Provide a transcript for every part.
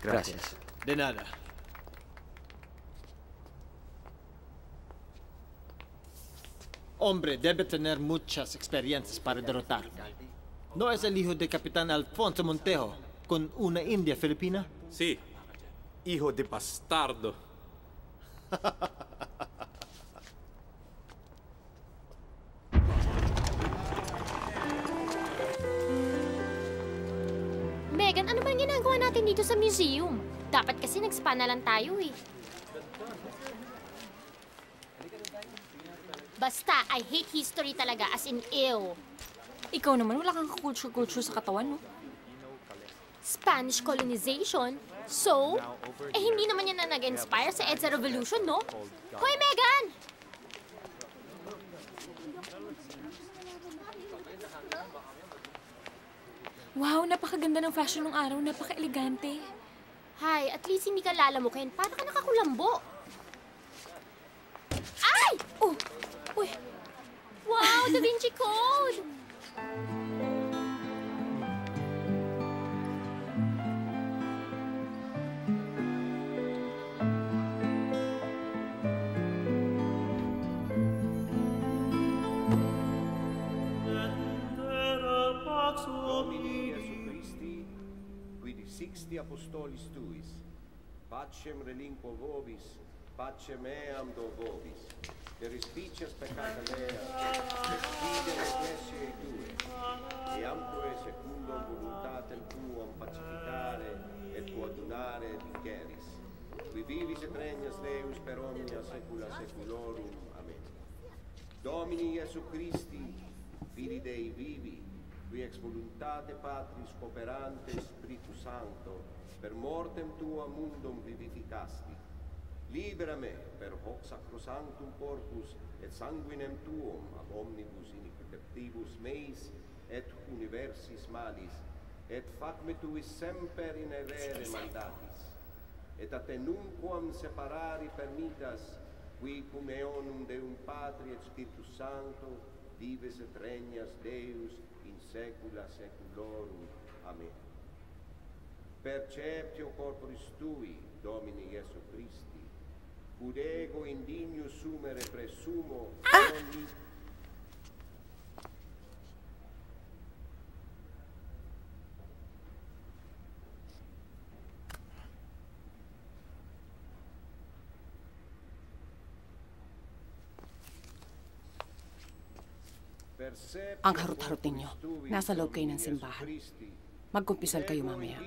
Gracias. De nada. Hombre debe tener muchas experiencias para derrotarme. ¿No es el hijo de Capitán Alfonso Montejo con una india filipina? Sí, hijo de bastardo. Megan, ano ba yung ginagawa natin dito sa museum? Dapat kasi nag-spa na lang tayo eh. Basta, I hate history talaga, as in ew. Ikaw naman, wala kang culture sa katawan, no? Spanish colonization? So? Hindi naman yan na nag-inspire sa EDSA Revolution, no? Hoy, Megan! Wow, napakaganda ng fashion ng araw. Napaka-elegante. Hay, at least hindi ka lalamukin. Para ka nakakulambo. Ay! Oh! Uy! Wow, Da Vinci Code! Domini Iesu Christi, qui dixixti apostolis tuis, pacem relinquo vobis, pacem meam do vobis, per respicias peccata mea, excidere ecclesiae tue, e ampue secundum voluntatem tuum pacificare et coadunare diceris, qui vivis et regnas Deus per omnia saecula saeculorum. Amen. Domini Iesu Christi, Filii Dei vivi, qui ex voluntate Patris cooperante Spiritus Sancto, per mortem tua mundum vivificasti. Libera me per hoc sacrosanctum corpus et sanguinem tuum ab omnibus iniquitibus meis et universis malis, et fac me tuis semper in errere mandatis, et a te nunquam separari permittas, qui cum eonum Deum Patri et Spiritus Sancto, vives et regnas Deus in saecula saeculorum. Amen. Perceptio corporis tui, Domini Iesu Christi, quod ego indignus sumere presumo ogni... Ang harot-harot ninyo. Nasa loob kayo ng simbahan. Magkumpisal kayo mamaya.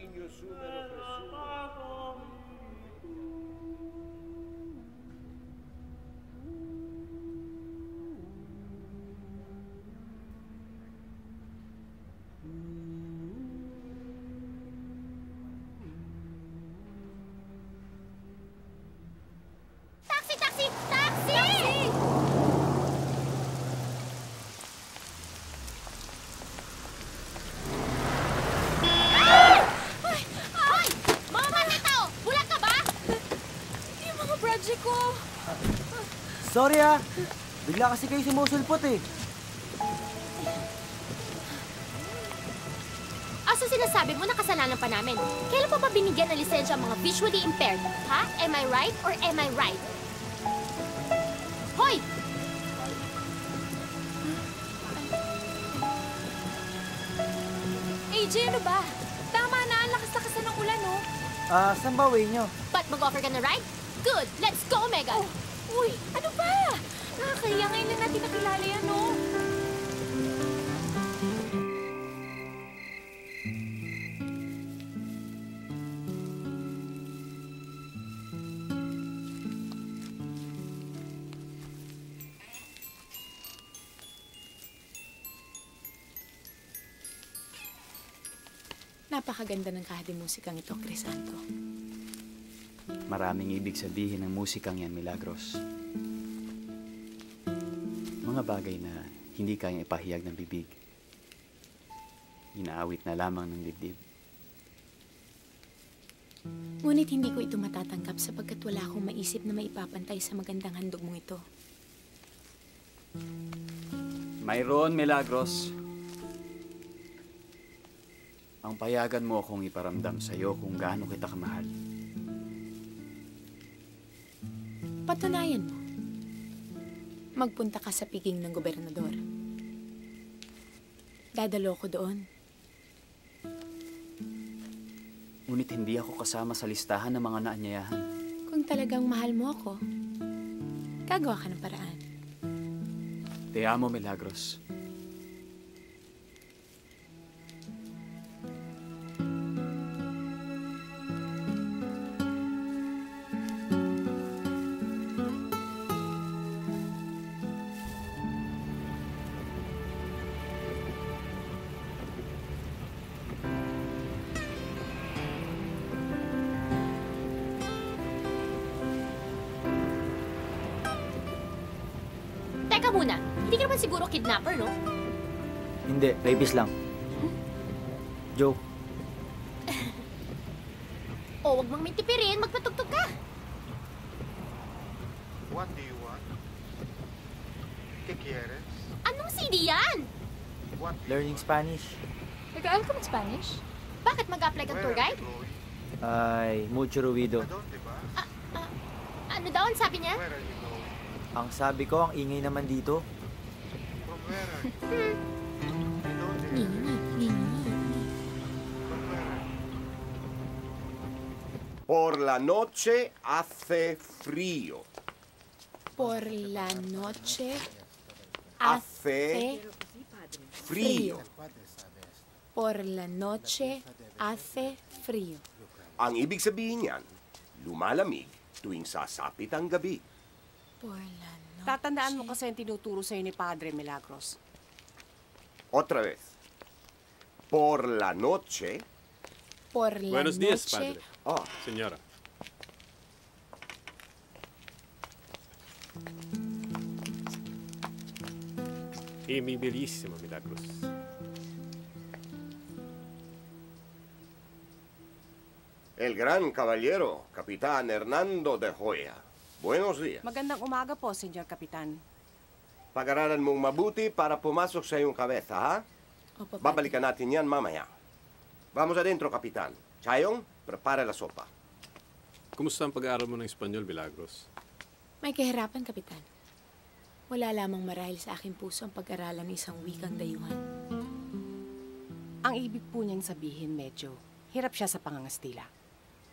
Taxi! Taxi! Taxi! Hoy! Mga manitao! Bulag ka ba? Yung mga project ko! Sorry bigla kasi kayo sumusulpot eh. Asa sinasabi mo na kasalanan pa namin? Kailan pa ba binigyan ng lisensya ang mga visually impaired? Ha? Am I right or am I right? Hoy! AJ, ano ba? Tama na, ang lakas-lakas na ng ulan, oh. Saan ba way nyo? Ba't mag-offer ka na ride? Good! Let's go, Megan! Uy, ano ba? Nakakaya ngayon lang natin nakilala yan, oh. Napakaganda ng kahadimusikang ito, Crisanto. Maraming ibig sabihin ng musikang yan, Milagros. Mga bagay na hindi kayang ipahayag ng bibig. Inaawit na lamang ng dibdib. Ngunit hindi ko ito matatanggap sapagkat wala akong maisip na maipapantay sa magandang handog mong ito. Mayroon, Milagros. ang payagan mo akong iparamdam sa'yo kung gaano kita kamahal. Patunayan mo. Magpunta ka sa piging ng gobernador. Dadalo ko doon. Ngunit hindi ako kasama sa listahan ng mga naanyayahan. Kung talagang mahal mo ako, gagawa ka ng paraan. Te amo, Milagros. Teka muna, hindi ka naman siguro kidnapper, no? Hindi, rapist lang. Joke. O, wag mong mintipirin, magpatugtog ka. What do you want? ¿Qué quieres? Anong CD yan? What Learning Spanish. Nag-aaral ka mag-Spanish? Bakit mag-apply kang tour guide? Ay, mucho ruido. ¿A dónde vas? Ano daw ang sabi niya? Where are you going? Ang sabi ko, ang ingay naman dito. From where are you? ¿De dónde eres? From where are you? Por la noche hace frío. Por la noche Hace frío. Por la noche hace frío. Ang ibig sabihin niyan, lumalamig tuwing sasapit ang gabi. Por la noche. Tatandaan mo kasi yung tinuturo sa'yo ni Padre Milagros. Otra vez. Por la noche. Por la Buenos días, noche. padre. Ah, Señora. Y mi bellísima Milagros. el gran caballero, Capitán Hernando de Joya. Buenos días. Magandang umaga po, Senyor Kapitan. Pag-aralan mong mabuti para pumasok sa iyong kabeza, ha? Opo, Padre. Babalikan natin yan mamaya. Vamos adentro, Kapitan. Chayong, prepara la sopa. Kumusta ang pag-aaral mo ng Espanyol, Milagros? May kahirapan, Kapitan. Wala lamang marahil sa aking puso ang pag-aralan ng isang wikang dayuhan. Ang ibig po niyang sabihin medyo hirap siya sa pangangastila.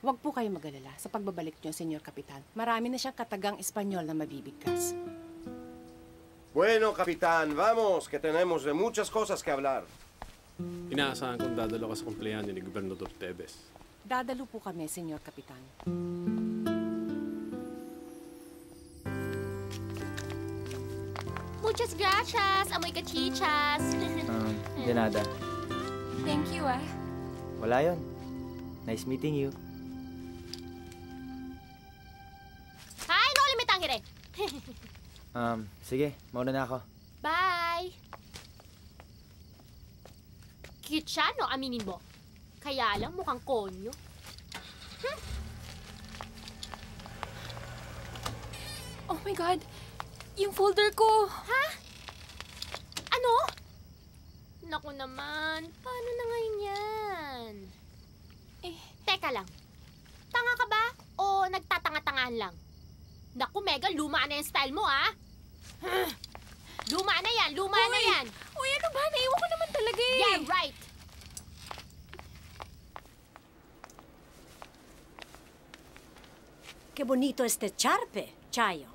Huwag po kayo mag-alala sa pagbabalik niyo, Senyor Kapitan. Marami na siyang katagang Espanyol na mabibigkas. Bueno, Kapitan, vamos, que tenemos de muchas cosas que hablar. Inaasahan kong dadalo ka sa kumplehanyo ni Gobernador Tevez. Dadalo po kami, Senyor Kapitan. Muchas gracias, amoy kachichas. De nada. Thank you, ah. Wala yon. Nice meeting you. Hi, no limitangire. Sige, mauna na ako. Bye! Cute siya, no? Aminin mo. Kaya lang mukhang konyo. Oh my God! Yung folder ko! Ha? Ano? Naku naman, paano na ngayon yan? Teka lang. Tanga ka ba? O nagtatanga-tangahan lang? Naku, Mega, luma na yung style mo, ah! Luma na yan! Luma na yan! Uy, ano ba? Naiwan ko naman talaga eh! Yeah, right! Qué bonito este charpe, Chayo.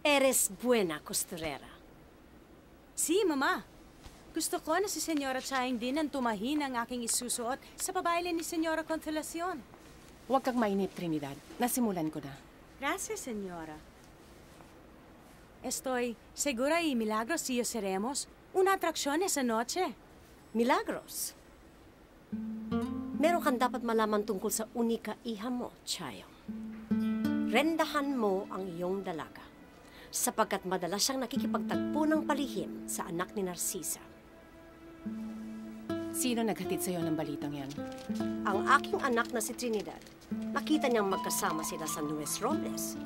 Eres buena costurera. Si, Mama. Gusto ko na si Senyora Chaying din ang tumahin ang aking isusuot sa pabaile ni Senyora Consolacion. Huwag kang mainip, Trinidad. Nasimulan ko na. Gracias, Senyora. Estoy segura y milagros si seremos una atracción esa noche. Milagros. Meron kang dapat malaman tungkol sa unika iha mo, Chayo. Rendahan mo ang iyong dalaga sapagkat madalas siyang nakikipagtagpo ng palihim sa anak ni Narcisa. Sino naghatid sa'yo ng balitang yan? Ang aking anak na si Trinidad, nakita niyang magkasama sila sa Nuez Robles.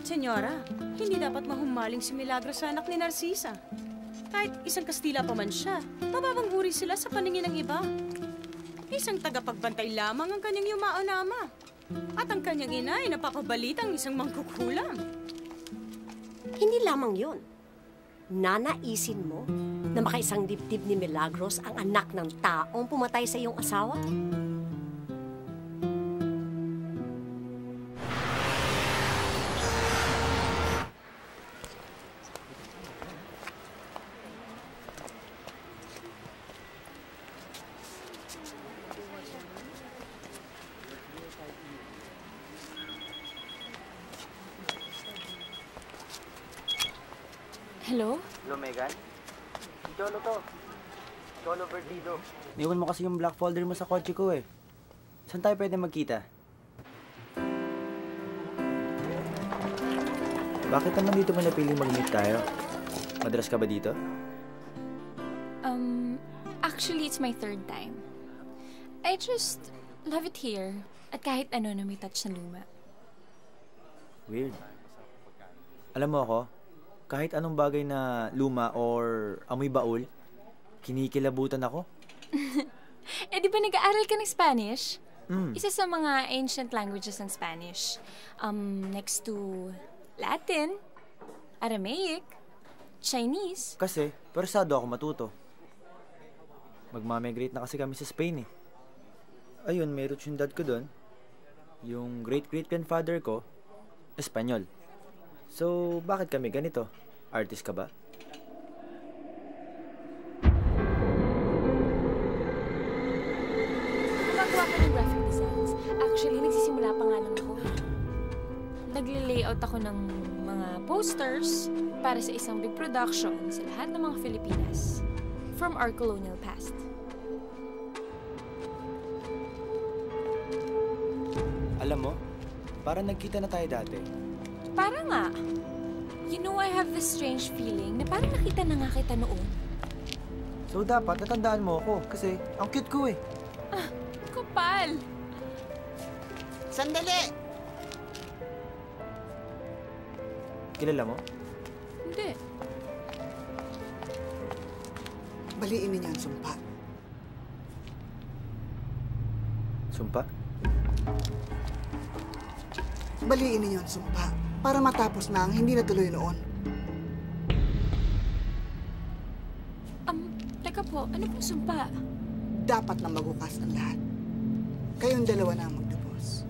Senyora, hindi dapat mahumaling si Milagros sa anak ni Narcisa. Kahit isang Kastila pa man siya, mababang uri sila sa paningin ng iba. Isang tagapagbantay lamang ang kanyang yumao na ama. At ang kanyang ina ay napapabalitang isang mangkukulam. Hindi lamang yon. Nanaisin mo na makaisang dibdib ni Milagros ang anak ng taong pumatay sa iyong asawa? Hello? Hello, Megan? Si Cholo to. Cholo Perdido. Niwan mo kasi yung black folder mo sa kotse ko eh. Saan tayo pwede magkita? Bakit naman dito mo napiling mag-meet tayo? Madalas ka ba dito? Actually, it's my 3rd time. I just love it here. At kahit ano na may touch na luma. Weird. Alam mo ako, kahit anong bagay na luma or amoy baul, kinikilabutan ako. Eh, di ba nag-aaral ka ng Spanish? Mm. Isa sa mga ancient languages ng Spanish. Next to Latin, Aramaic, Chinese. Kasi, persado ako matuto. Magmamigrate na kasi kami sa Spain eh. Ayun, may roots yung dad ko doon. Yung great-great-grandfather ko, Espanyol. So, bakit kami ganito? Artist ka ba? Gumagawa ko ng graphic designs. Actually, nagsisimula pa nga lang ako. Nagle-layout ako ng mga posters para sa isang big production sa lahat ng mga Filipinas from our colonial past. Alam mo, parang nagkita na tayo dati. Para nga. You know, I have this strange feeling na parang nakita na nga kita noon. So, dapat natandaan mo ako kasi ang cute ko eh. Ah, kapal! Sandali! Kilala mo? Hindi. Baliin niya ang sumpa. Sumpa? Baliin niyo ang sumpa para matapos na ang hindi natuloy noon. Teka po, ano pong sumpa? Dapat na magukas ang lahat. Kayong dalawa na ang magdubos.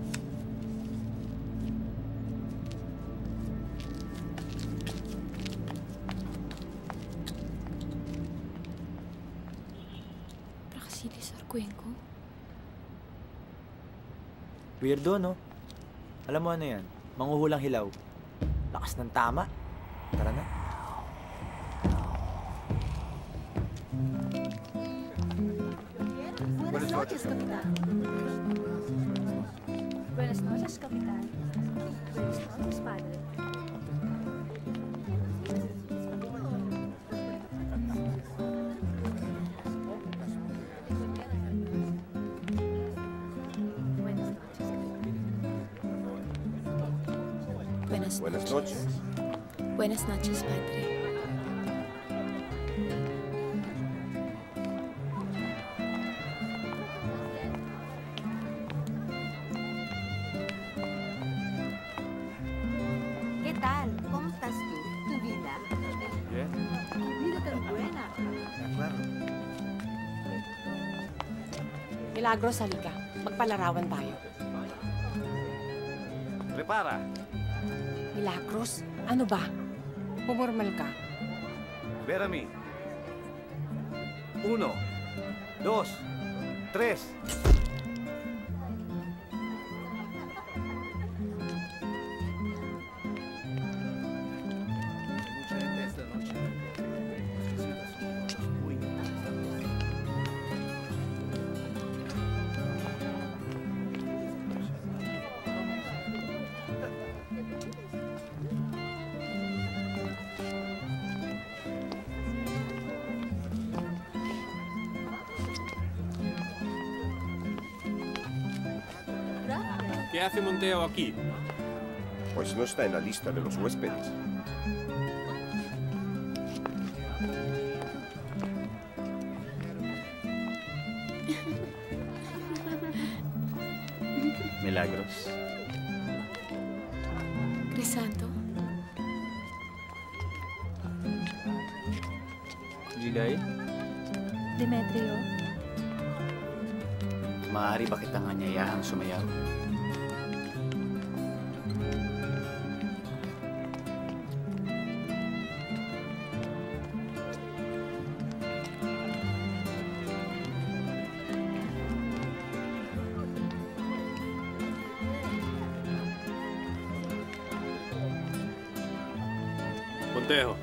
Praxedis Arcuenco? Weirdo, no? Alam mo ano yan? Manghuhulang hilaw. Lakas ng tama. Tara na. Buenas noches, Capitán. Buenas noches, Capitán. Buenas noches, Padre. Buenas noches. Buenas noches, Padre. ¿Qué tal? ¿Cómo estás tú? ¿Tu vida? Bien. Vida tan buena. Claro. Milagros, halika. Magpalarawan tayo. Prepara. Milagros, ano ba? Pumormal ka. Ver a mí. 1, 2, 3. ¿Qué hace Monteo aquí? Pues no está en la lista de los huéspedes. Milagros. Crisanto? Gilay? Demetrio? Maaari ba kitang anyayahang sumayaw? Montejo.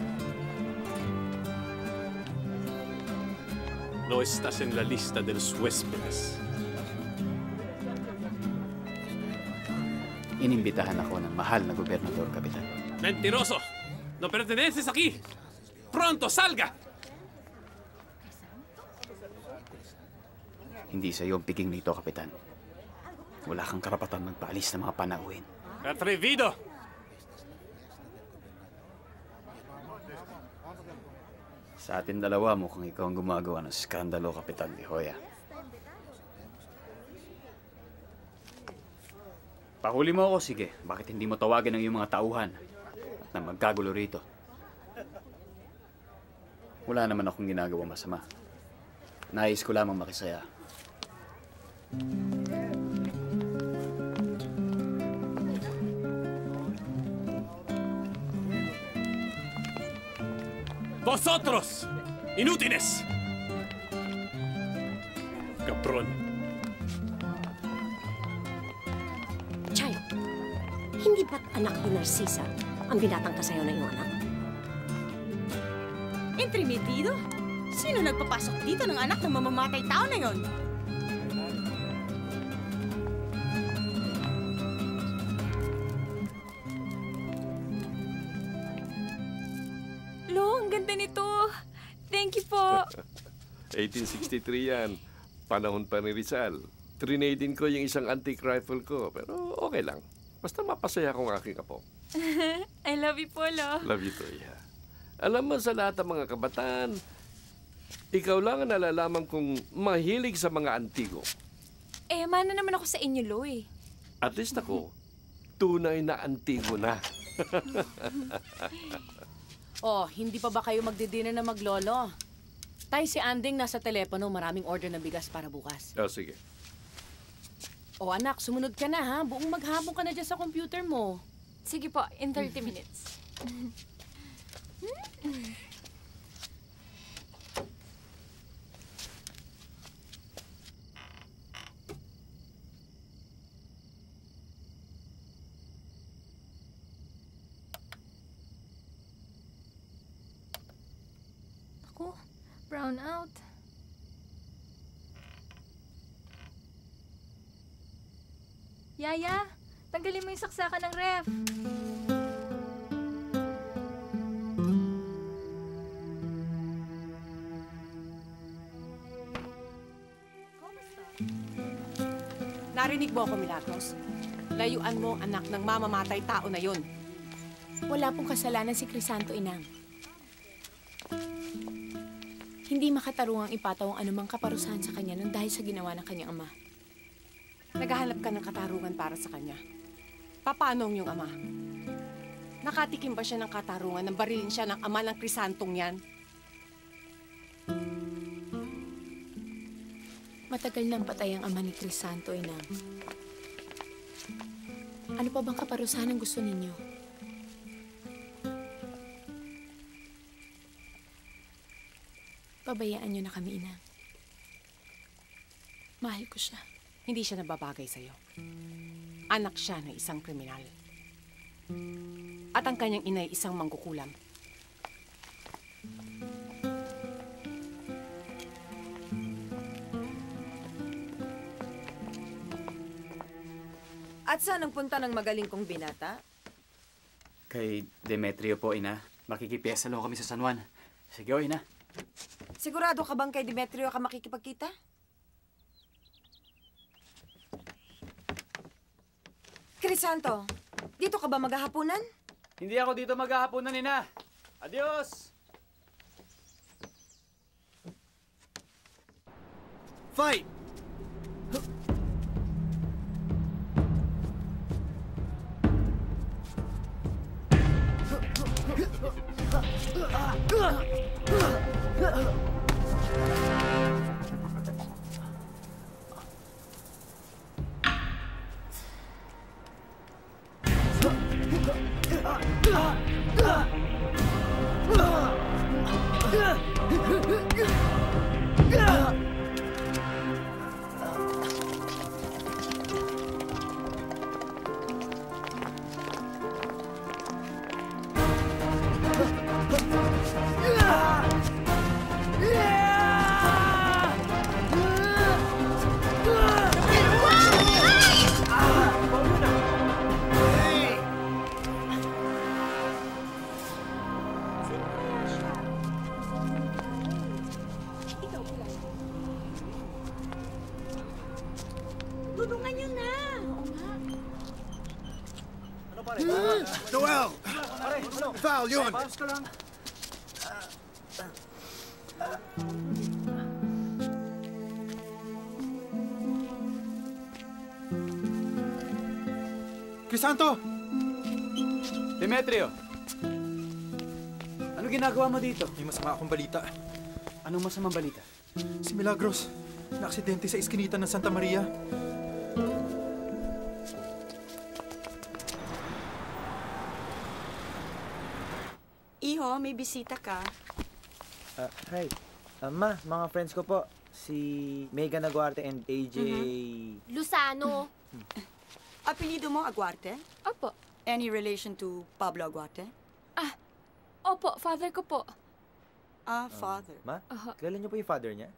No estás en la lista de los huéspedes. Inimbitahan ako ng mahal na gobernador, Kapitan. ¡Mentiroso! ¡No perteneces aquí! ¡Pronto, salga! Hindi sa iyo ang piging nito, Kapitan. Wala kang karapatan magpaalis ng mga panauhin. ¡Atrevido! Sa atin dalawa, mukhang ikaw ang gumagawa ng skandalo, Kapitan de Hoya. Pahuli mo ako, sige. Bakit hindi mo tawagin ang iyong mga tauhan at na magkagulo rito? Wala naman akong ginagawa masama. Nais ko lamang makisaya. ¡Vosotros! ¡Inútiles! ¡Cabrón! Chayo, hindi ba't anak ni Narcisa ang binatang kasayo na iyong anak? Entremetido? Sino nagpapasok dito ng anak ng mamamatay tao na yon? Lo, ang ganda nito. Thank you po. 1863 yan. Panahon pa ni Rizal. Trinadin ko yung isang antique rifle ko, pero okay lang. Basta mapasaya kong aking apo. I love you po, Lo. Love you too, yeah. Alam mo, sa lahat ng mga kabataan, ikaw lang ang nalalaman kong mahilig sa mga antigo. Eh, mana naman ako sa inyo, Lo, eh. At least ako, tunay na antigo na. Oh, hindi pa ba kayo magdidina na maglolo? Tay, si Anding nasa telepono, maraming order na bigas para bukas. Oh, sige. Oh, anak, sumunod ka na, ha? Buong maghapon ka na dyan sa computer mo. Sige po, in 30 minutes. Ako, brown out. Yaya, tanggalin mo yung saksakan ng ref. Narinig mo ako, Milagros. Layuan mo, anak ng mamamatay tao na yun. Wala pong kasalanan si Crisanto, Inang. Hindi makatarungang ipataw ang anumang kaparusahan sa kanya nang dahil sa ginawa ng kanyang ama. Naghahanap ka ng katarungan para sa kanya. Paano ang iyong ama? Nakatikim ba siya ng katarungan nang barilin siya ng ama ng Crisantong yan? Matagal nang patay ang ama ni Crisanto, Inang. Ano pa bang kaparusahan ang gusto ninyo? Pabayaan niyo na kami, Inang. Mahal ko siya. Hindi siya nababagay sa'yo. Anak siya ng isang kriminal. At ang kanyang inay isang mangkukulam. At saan ang punta ng magaling kong binata? Kay Demetrio po, Ina. Makikipiyesa lang kami sa San Juan. Sige, o, Ina. Sigurado ka bang kay Demetrio ka makikipagkita? Crisanto, dito ka ba maghahaponan? Hindi ako dito maghahaponan, Ina. Adios! Fight! Tulungan niyo na! Noel! Val, yun! Crisanto! Demetrio! Ano ginagawa mo dito? May masama akong balita. Anong masamang balita? Si Milagros, na-aksidente sa iskinita ng Santa Maria. Iho, may bisita ka. Hi. Ma, mga friends ko po. Si Megan Aguarte and AJ... Luzano. Apelido mo, Aguarte? Opo. Any relation to Pablo Aguarte? Opo, father ko po. Father. Ma, kilala niyo po yung father niya?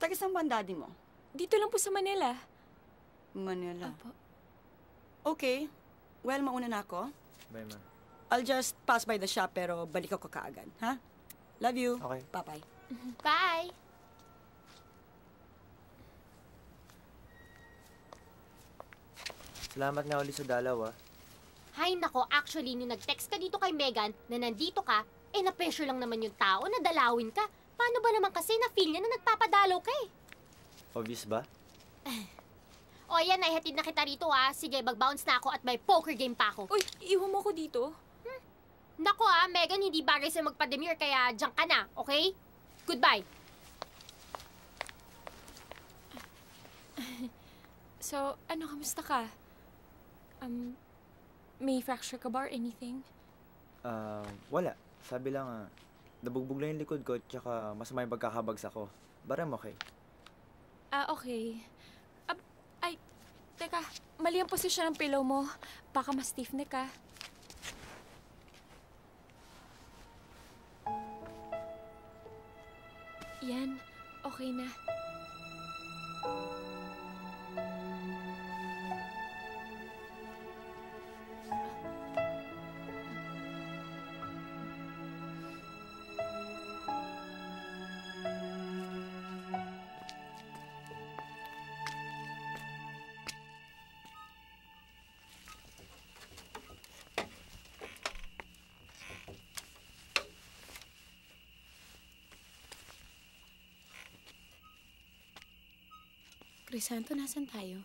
Taga saan ba ang daddy mo? Dito lang po sa Manila. Manila. Opo. Okay. Well, mauna na ako. Bye, ma. I'll just pass by the shop pero balik ako kaagad, ha? Love you. Okay. Bye-bye. Bye! Salamat nga ulit sa dalaw, Hay nako, actually, nung nag-text ka dito kay Megan na nandito ka, na-pressure lang naman yung tao na dalawin ka. Paano ba naman kasi na-feel niya na nagpapadalaw ka Obvious ba? O yan, naihatid na kita rito Sige, mag-bounce na ako at may poker game pa ako. Uy, iwan mo ko dito. Nako Megan, hindi bagay sa magpa-demure kaya diyan ka na, okay? Goodbye. So, kamusta ka? May fracture ka ba or anything? Wala. Sabi lang nabugbog lang yung likod ko tsaka masama yung pagkakabagsak ko. But I'm okay. Okay. Teka, mali ang posisyon ng pillow mo. Baka ma-stiff neck ka. Yan, okay na. Crisanto, nasan tayo?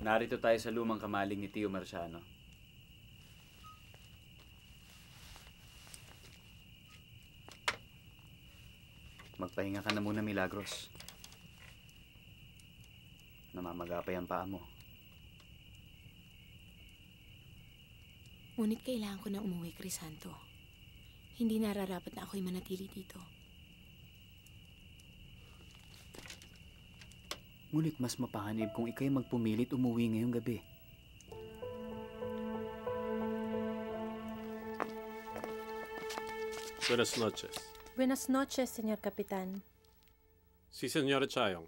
Narito tayo sa lumang kamaling ni Tio Marciano. Magpahinga ka na muna, Milagros. Namamagapay ang paa mo. Ngunit kailangan ko na umuwi, Crisanto. Hindi nararapat na ako'y manatili dito. Ngunit mas mapahanib kung ika'y magpumilit umuwi ngayong gabi. Buenas noches. Buenas noches, Señor Kapitan. Si Señora Chayong.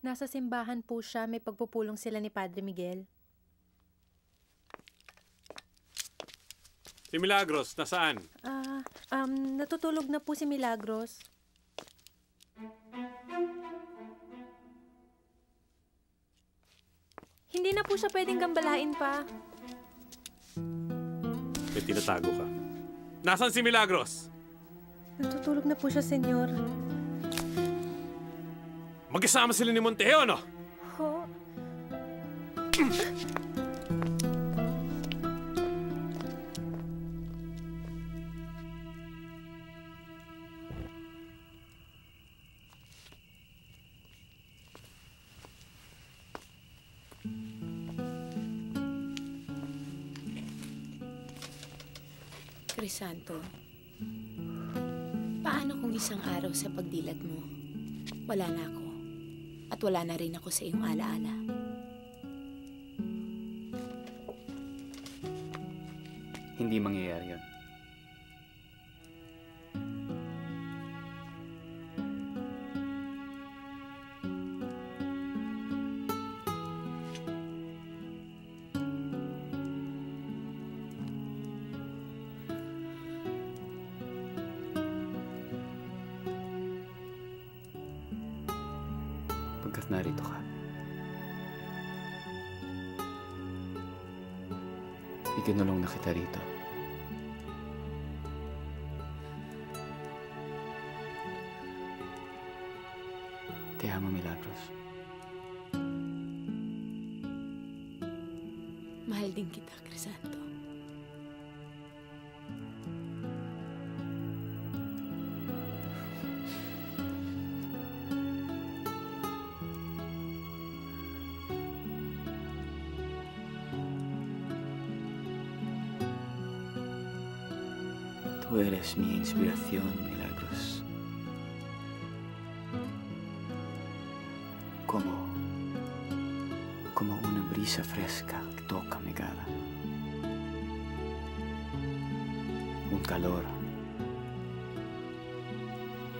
Nasa simbahan po siya. May pagpupulong sila ni Padre Miguel. Si Milagros, nasaan? Natutulog na po si Milagros. Hindi na po siya pwedeng gambalain pa. May tinatago ka. Nasaan si Milagros? Natutulog na po siya, Senyor. Magkasama sila ni Monteo, no? Crisanto, paano kung isang araw sa pagdilat mo, wala na ako at wala na rin ako sa iyong alaala? Hindi mangyayari yun. Pagkat narito ka, ikinulong na kita rito. Te amo, Milagros. Mahal din kita, Crisanto. Tú eres mi inspiración, Milagros. Como una brisa fresca que toca mi cara. Un calor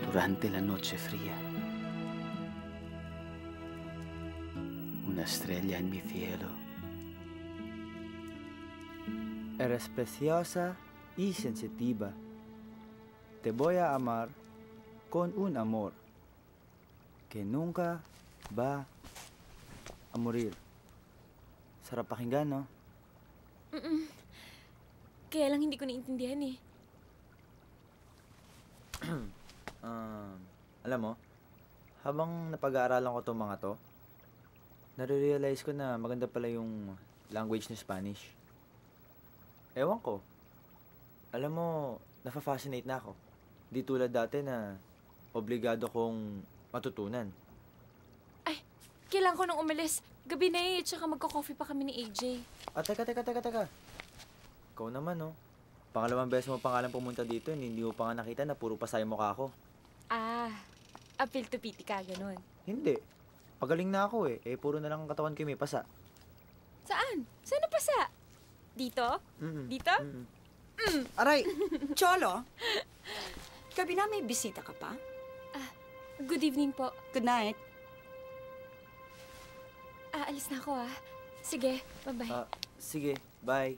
durante la noche fría. Una estrella en mi cielo. Eres preciosa y sensitiva. Te voy a amar con un amor que nunca va a morir. Sarap pakinggan, no? Kaya lang hindi ko naiintindihan eh. Alam mo, habang napag-aaralan ko itong mga to, nare-realize ko na maganda pala yung language na Spanish. Ewan ko. Alam mo, nafa-fascinate na ako. Di tulad dati na obligado kong matutunan. Ay, kailangan ko nang umalis. Gabi na eh, tsaka magka-coffee pa kami ni AJ. Teka. Ikaw naman, no? Pangalawang beses mo pangalan pumunta dito, hindi mo pa nga nakita na puro pasay mukha ako. Appeal to pity ka, ganun. Hindi. Pagaling na ako eh. Puro na lang ang katawan ko may pasa. Saan? Saan na pasa? Dito? Dito? Aray, Cholo, gabi na may bisita ka pa? Good evening po. Good night. Alis na ako Sige, bye-bye. Sige, bye.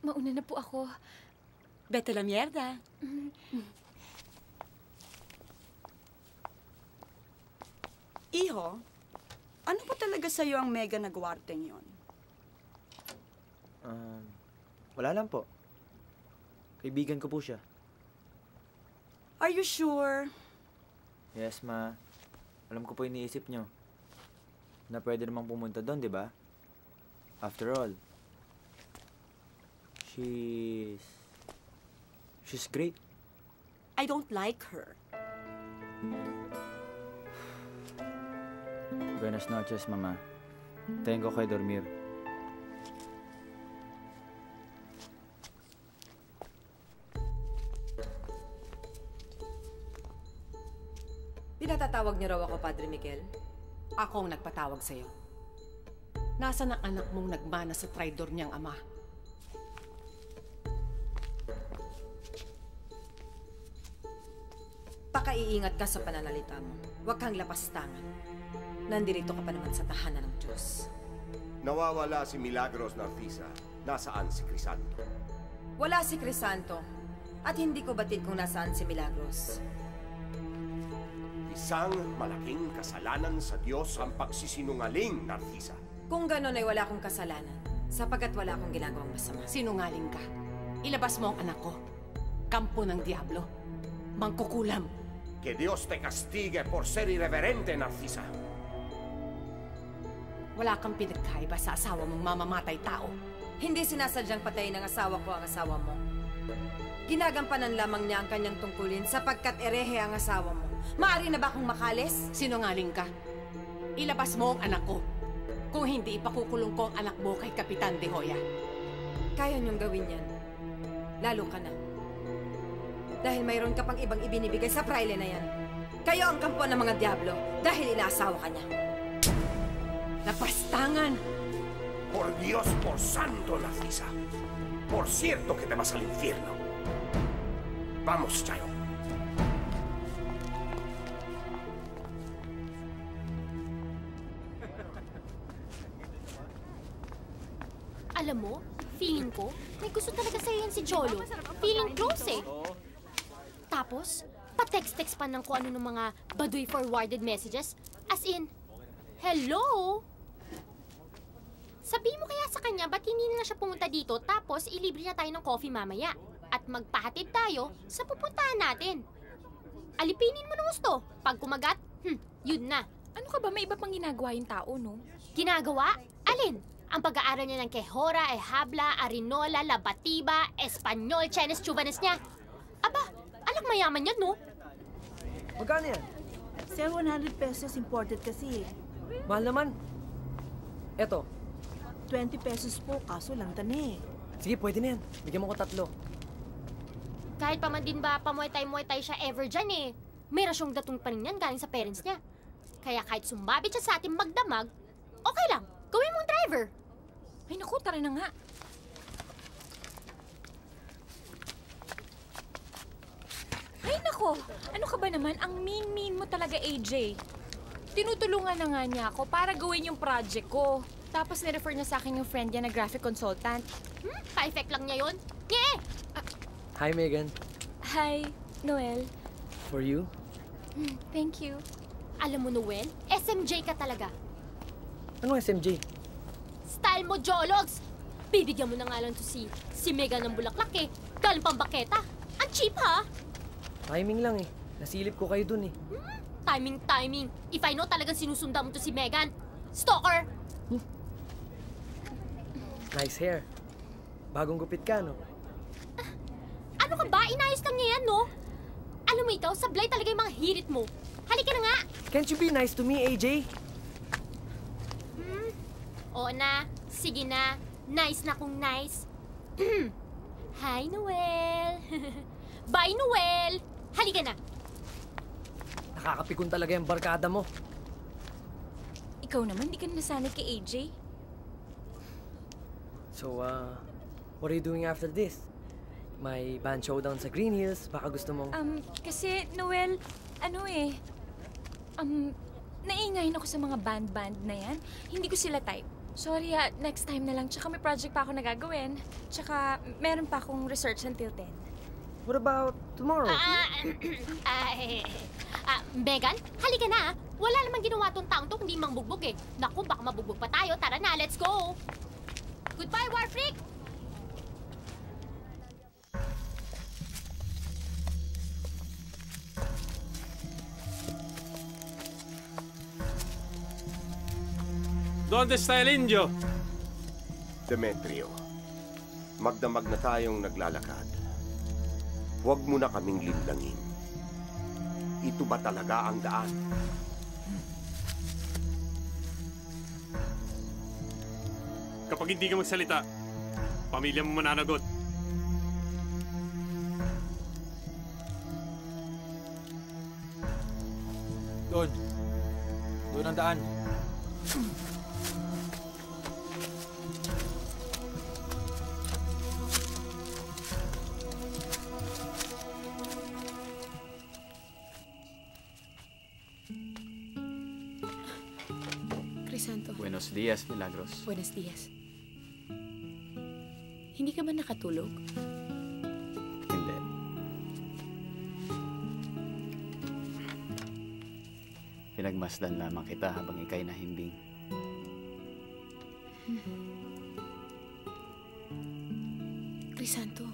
Mauna na po ako. Vete la mierda. Iho, ano po talaga sa'yo ang mega na gwarteng yun? Wala lang po. Kaibigan ko po siya. Are you sure? Yes, ma. Alam ko po iniisip nyo. Na pwede namang pumunta doon, di ba? After all, she's great. I don't like her. Buenas noches, mama. Tengo que dormir. Pinatatawag niyo raw ako, Padre Miguel? Ako ang nagpatawag sa'yo. Nasaan ang anak mong nagmana sa traidor niyang ama? Pakaiingat ka sa pananalita mo. Huwag kang lapastangan. Nandirito ka pa naman sa tahanan ng Diyos. Nawawala si Milagros Narcisa. Nasaan si Crisanto? Wala si Crisanto. At hindi ko batid kung nasaan si Milagros. Isang malaking kasalanan sa Diyos ang pagsisinungaling, Narcisa. Kung gano'n ay wala akong kasalanan, sapagkat wala akong ginagawang masama. Sinungaling ka. Ilabas mo ang anak ko. Kampo ng Diablo. Mangkukulam. Que Dios te castigue por ser irreverente, Narcisa. Wala kang pinagkaiba sa asawa mong mamamatay tao. Hindi sinasadyang patayin ng asawa ko ang asawa mo. Ginagampanan lamang niya ang kanyang tungkulin sapagkat erehe ang asawa mo. Maaari na ba akong makalis? Sinungaling ka. Ilabas mo ang anak ko. Kung hindi, ipakukulong ko ang anak mo kay Kapitan De Hoya. Kaya niyong gawin yan. Lalo ka na. Dahil mayroon ka pang ibang ibinibigay sa praile na yan. Kayo ang kampo ng mga diablo dahil inaasawa ka niya. Napastangan! Por Dios, por santo, Narcisa. Por cierto que te vas al infierno. Vamos, Chayo. Alam mo, feeling ko, may gusto talaga sa'yo yan si Cholo. Feeling close eh. Tapos, pa-text-text pa ng kung ano ng mga baduy forwarded messages. As in, hello? Sabihin mo kaya sa kanya, ba't hindi na siya pumunta dito tapos ilibre na tayo ng coffee mamaya? At magpahatid tayo sa pupuntahan natin. Alipinin mo ng gusto. Pag kumagat, yun na. Ano ka ba? May iba pang ginagawa yung tao, no? Ginagawa? Alin? Ang pag-aaral niya ng Quechora, Habla, Arinola, Labatiba, Espanyol, Chinese, Chuvanes niya. Aba, alam mayaman yan, no? Magkano yan? Sir, 100 pesos imported kasi eh. Mahal naman. Eto. 20 pesos po, kaso lang tani. Sige, pwede na yan. Bigyan mo ko 3. Kahit pa man din ba pamuay tay siya ever dyan eh. May rasyong datong pa rin yan galing sa parents niya. Kaya kahit sumabit siya sa ating magdamag, okay lang. Gawin mong driver. Ay naku, tara na nga. Ay nako, ano ka ba naman? Ang mean mo talaga, AJ. Tinutulungan na nga niya ako para gawin yung project ko. Tapos nirefer niya sa akin yung friend niya na graphic consultant. Pa-effect lang niya yun. Nye! Hi, Megan. Hi, Noel. For you? Thank you. Alam mo, Noel, SMJ ka talaga. Anong SMJ? Style mo, Jologs! Bibigyan mo na nga lang to si Megan ng bulaklak eh. Galing pang baketa. Ang cheap, ha? Timing lang eh. Nasilip ko kayo dun eh. Timing. If I know talagang sinusundan mo to si Megan. Stalker! Nice hair. Bagong gupit ka, no? Ano ka ba? Inayos lang niya yan, no? Alam mo ikaw, sablay talaga yung mga hirit mo. Halika na nga! Can't you be nice to me, AJ? Oo na. Sige na. Nice na kung nice. Hi, Noel. Bye, Noel. Halika na. Nakakapikon talaga yung barkada mo. Ikaw naman, di ka nasanay kay AJ. So, what are you doing after this? May band showdown sa Green Hills. Baka gusto mong... Kasi, Noel, naingayin ako sa mga band na yan. Hindi ko sila type. Sorry next time na lang. Tsaka may project pa ako nagagawin. Tsaka meron pa akong research until 10. What about tomorrow? Megan, halika na. Wala namang ginawa tong taong to kundi mangbugbog eh. Naku, baka mabugbog pa tayo. Tara na, let's go. Goodbye, Warfreak! ¿Dónde está el indio? Demetrio, magdamag na tayong naglalakad. Huwag mo na kaming linlangin. Ito ba talaga ang daan? Kapag hindi ka magsalita, pamilya mo mananagot. Doon. Doon ang daan. Crisanto. Buenos días, Milagros. Buenos días. Hindi ka ba nakatulog? Hindi. Pinagmasdan lamang kita habang ika'y nahimbing. Crisanto,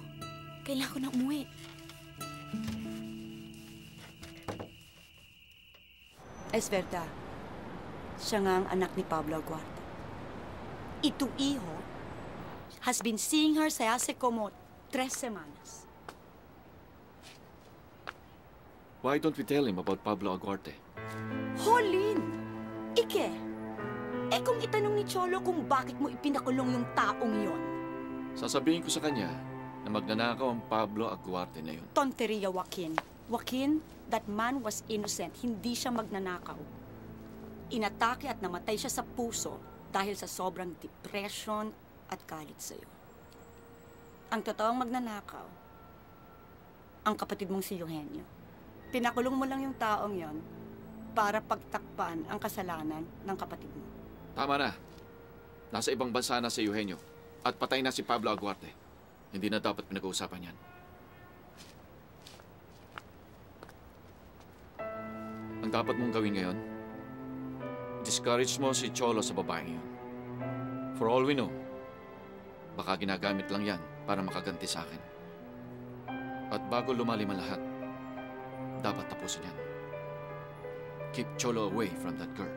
kailangan ko na umuwi. Es verdad. Siya nga ang anak ni Pablo Aguarda. Ito hijo has been seeing her sa hace como 3 semanas. Why don't we tell him about Pablo Aguarte? Jolín! Ike, Eh kung itanong ni Cholo kung bakit mo ipinakulong yung taong yon. Sasabihin ko sa kanya na magnanakaw ang Pablo Aguarte na yun. Tonteria, Joaquin. Joaquin, that man was innocent. Hindi siya magnanakaw. Inatake at namatay siya sa puso dahil sa sobrang depression at galit sa'yo. Ang totoong magnanakaw, ang kapatid mong si Eugenio. Pinakulong mo lang yung taong yon para pagtakpan ang kasalanan ng kapatid mo. Tama na. Nasa ibang bansa na si Eugenio at patay na si Pablo Aguarte. Hindi na dapat pinag-uusapan yan. Ang dapat mong gawin ngayon, discourage mo si Cholo sa babaeng yun. For all we know, baka ginagamit lang yan para makaganti sa akin. At bago lumalim ang lahat, dapat tapusin yan. Keep Cholo away from that girl.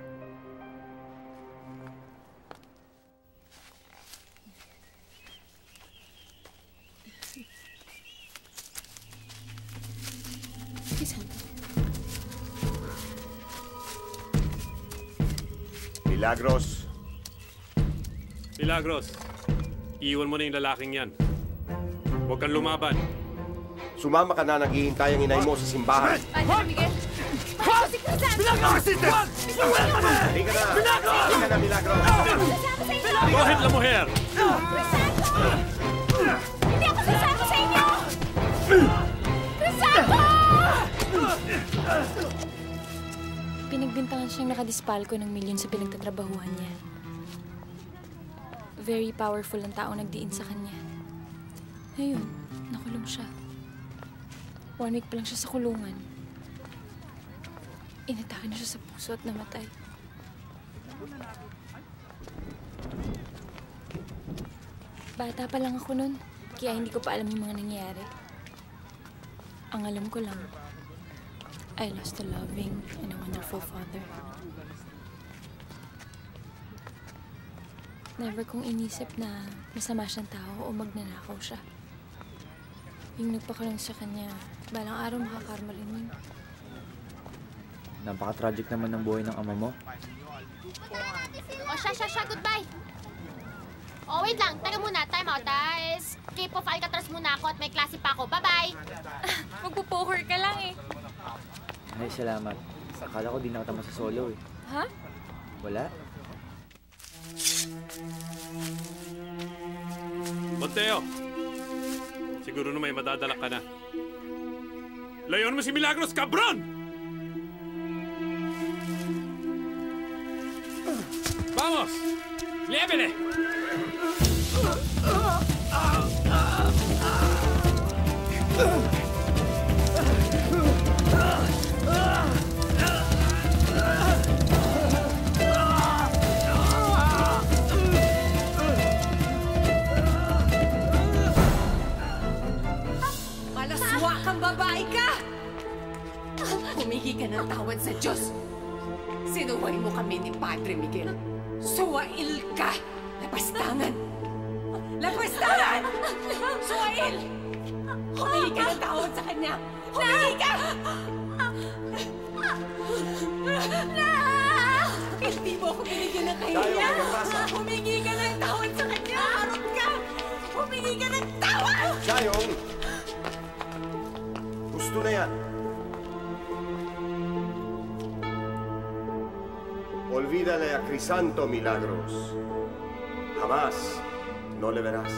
Milagros. Milagros, iwan mo na yung lalaking yan. Huwag kang lumaban. Sumama ka na, naghihintay ang inay mo sa simbahan. Padre Miguel! Si Crisanto! Milagros! Halika na! Halika na, Milagros! Go ahead, la mujer! Hindi ako sasama sa inyo! Crisanto! Pinagbintangan siyang nakadispalko ng milyon sa pinagtatrabahuhan niya. Very powerful ang taong nagdiin sa kanya. Ngayon, nakulong siya. 1 week pa lang siya sa kulungan. Inatake na siya sa puso at namatay. Bata pa lang ako nun, kaya hindi ko pa alam yung mga nangyayari. Ang alam ko lang, I lost a loving and a wonderful father. Never kong inisip na masama siyang tao o magnanakaw siya. Yung nagpakulong sa kanya, balang araw makakarma rin yun. Napaka-tragic naman ng buhay ng ama mo. O, siya, goodbye. O, wait lang. Taga muna, time out, Escape of Alcatraz muna ako at may klase pa ako. Bye-bye! Magpo-poker ka lang eh. Ay, salamat. Akala ko di nakatama sa solo eh. Ha? Wala? Monteo, siguro na may madadala ka na. Layon mo si Milagros, cabron! Vamos! Lévele! Malaswa kang babae ka! Humingi ka ng tawad sa Diyos. Sinuway mo kami ni Padre Miguel. Suwail ka! Lapastangan! Lapastangan! Suwail! Humingi ka ng tawad sa kanya! Humingi ka! Hindi mo ako binigyan ng kahiya! Humingi ka ng tawad sa kanya! Harap ka! Humingi ka ng tawad! Chayong! Gusto na yan. Olvídale a Crisanto, Milagros. Jamás no le verás.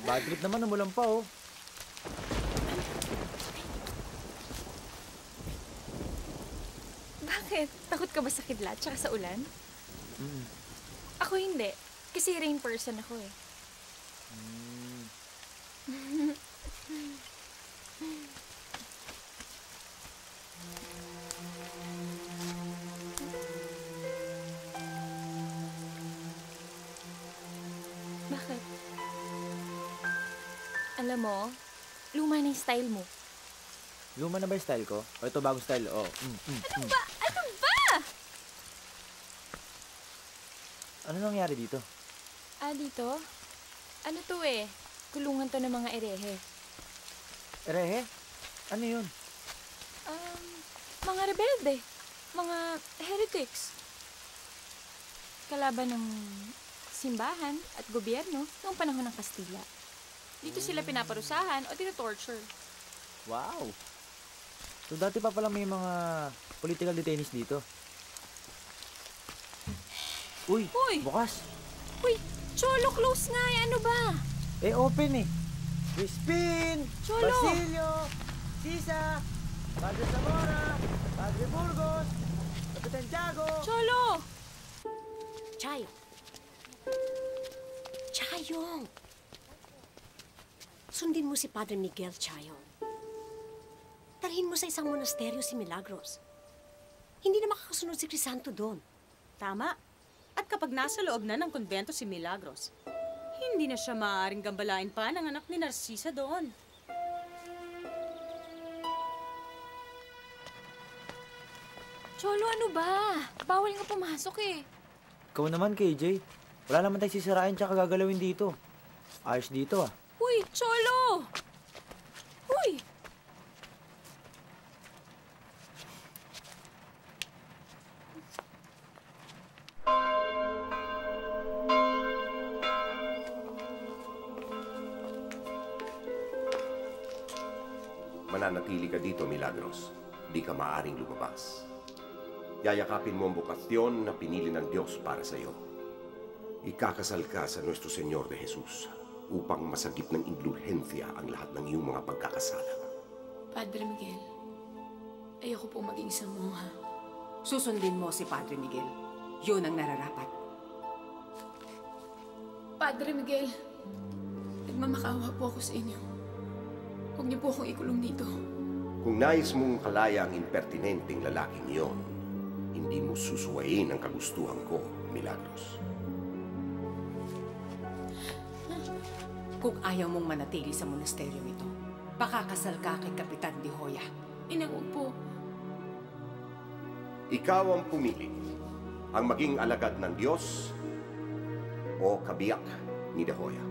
Bad trip naman, umulan pa oh. Bakit? Takot ka ba sa kidlat tsaka sa ulan? Ako Ako hindi. Kasi rain person ako eh. Bakit? Alam mo, luma na yung style mo. Luma na ba yung style ko? O ito bagong style? Oh. Ano ba? Ano ba? Ano nangyari dito? Dito? Ano to eh? Kulungan to ng mga erehe. Erehe? Ano yun? Mga rebelde. Mga heretics. Kalaban ng simbahan at gobyerno noong panahon ng Kastila. Dito sila pinaparusahan o tinatorture. Wow! So dati pa pala may mga political detainees dito. Uy! Bukas! Uy! Cholo, close nga eh. Ano ba? Eh, open eh. Crispin! Cholo! Basilio! Sisa! Padre Zamora! Padre Burgos! Kapitan Tiago! Cholo! Chayong! Chayong! Sundin mo si Padre Miguel, Chayong. Dalhin mo sa isang monasteryo si Milagros. Hindi na makakasunod si Crisanto doon. Tama. At kapag nasa loob na ng konbento si Milagros, hindi na siya maaaring gambalain pa ng anak ni Narcisa doon. Cholo, ano ba? Bawal nga pumasok eh. Ikaw naman, KJ. Wala naman tayong sisirain tsaka gagalawin dito. Ayos dito ah. Uy, Cholo! Uy! Mananatili ka dito, Milagros. Di ka maaring lumabas. Yayakapin mo ang bokasyon na pinili ng Diyos para sa iyo. Ikakasal ka sa Nuestro Señor de Jesus upang masagip ng indulhensya ang lahat ng iyong mga pagkakasala. Padre Miguel, ayoko po maging isang monha. Susundin mo si Padre Miguel. Yun ang nararapat. Padre Miguel, nagmamakaawa po ako sa inyo. Huwag niyo po akong ikulong dito. Kung nais mong kalaya ang impertinenteng lalaking iyon, hindi mo susuwayin ang kagustuhan ko, Milagros. Kung ayaw mong manatili sa monasteryo ito, pakakasal ka kay Kapitan De Hoya. Inang po. Ikaw ang pumili. Ang maging alagad ng Diyos o kabiyak ni De Hoya.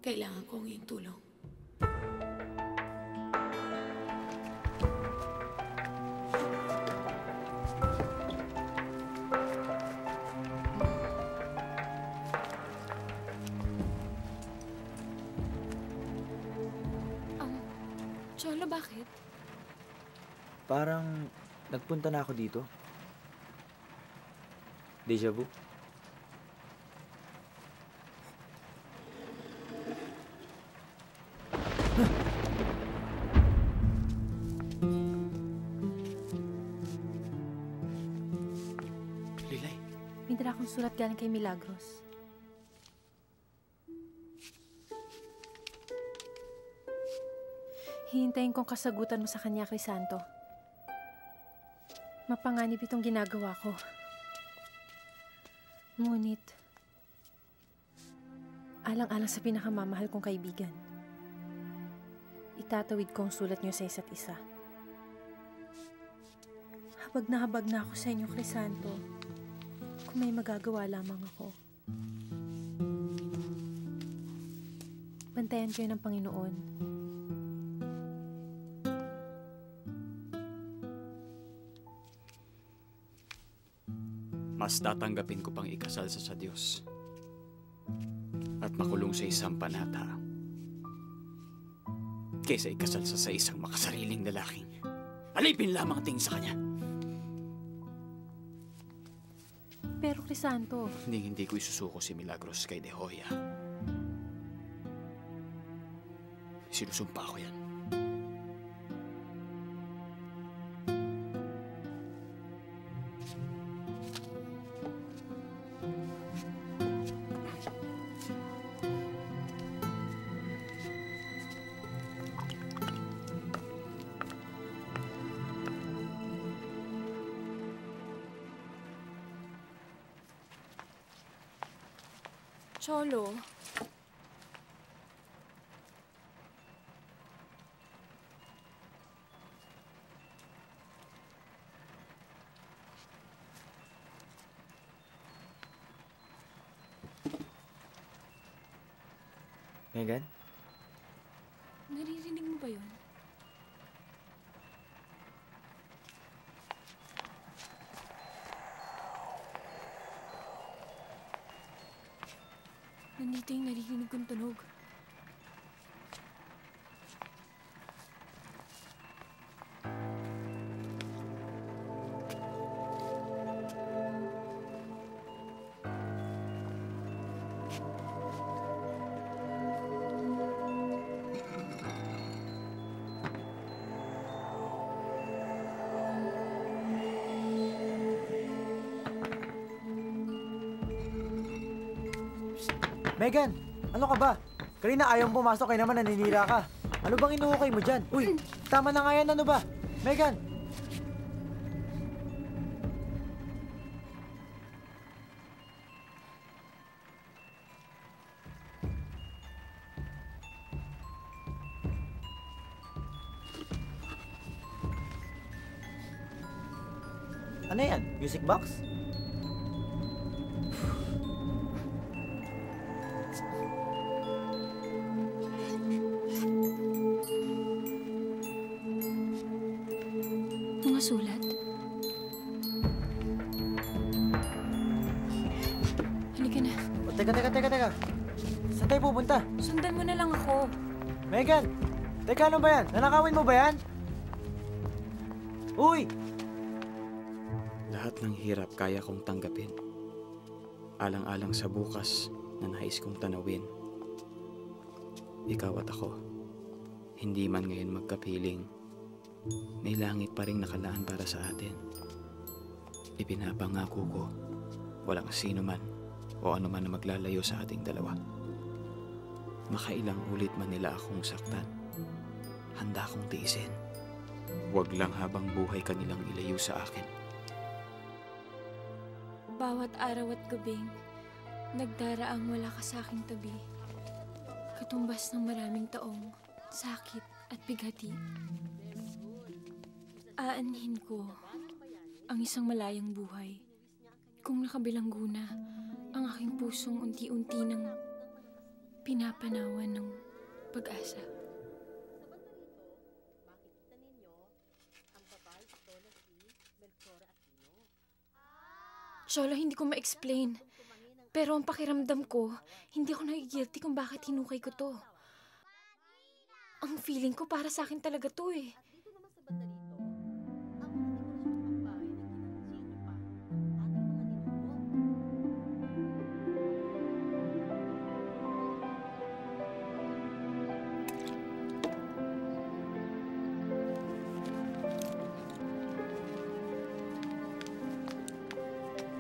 Kailangan ko ang iyong tulong. Cholo, bakit? Parang nagpunta na ako dito. Deja vu. May dala akong sulat galing kay Milagros. Hihintayin kong kasagutan mo sa kanya, Crisanto. Mapanganib itong ginagawa ko. Ngunit, alang-alang sa pinakamamahal kong kaibigan, itatawid ko ang sulat niyo sa isa't isa. Habag na ako sa inyo, Crisanto. Kung may magagawa lamang ako. Bantayan kayo ng Panginoon. Mas tatanggapin ko pang ikasal sa Diyos at makulong sa isang panata kaysa ikasal sa isang makasariling lalaking alipin lamang tingin sa kanya. Pero Crisanto, Hindi ko isusuko si Milagros kay De Hoya. Sinusumpa ko yan. Cholo. Megan? Naririnig mo ba yun? Nandito yung naririnig kong tunog. Megan! Ano ka ba? Kanina ayaw mo pumasok, kaya naman naninira ka. Ano bang inuukay mo dyan? Uy! Tama na nga yan, ano ba? Megan! Ano yan? Music box? Mga sulat? Halika na. Teka. Saan tayo pupunta? Sundan mo na lang ako. Megan! Teka, ano ba yan? Nanakawin mo ba yan? Uy! Lahat ng hirap kaya kong tanggapin. Alang-alang sa bukas na nais kong tanawin. Ikaw at ako, hindi man ngayon magkapiling, may langit pa rin nakalaan para sa atin. Ipinapangako ko, walang sino man o ano man na maglalayo sa ating dalawa. Makailang ulit man nila akong saktan, handa akong tiisin. Huwag lang habang buhay kanilang ilayo sa akin. Bawat araw at gabing, nagdaraang wala ka sa aking tabi. Katumbas ng maraming taong sakit at bighati. Aanhin ko ang isang malayang buhay kung nakabilanggo na ang aking pusong unti-unti nang pinapanawan ng pag-asa. Cholo, hindi ko ma-explain. Pero ang pakiramdam ko, hindi ako nagigilty kung bakit hinukay ko to. Ang feeling ko para sa akin talaga to eh.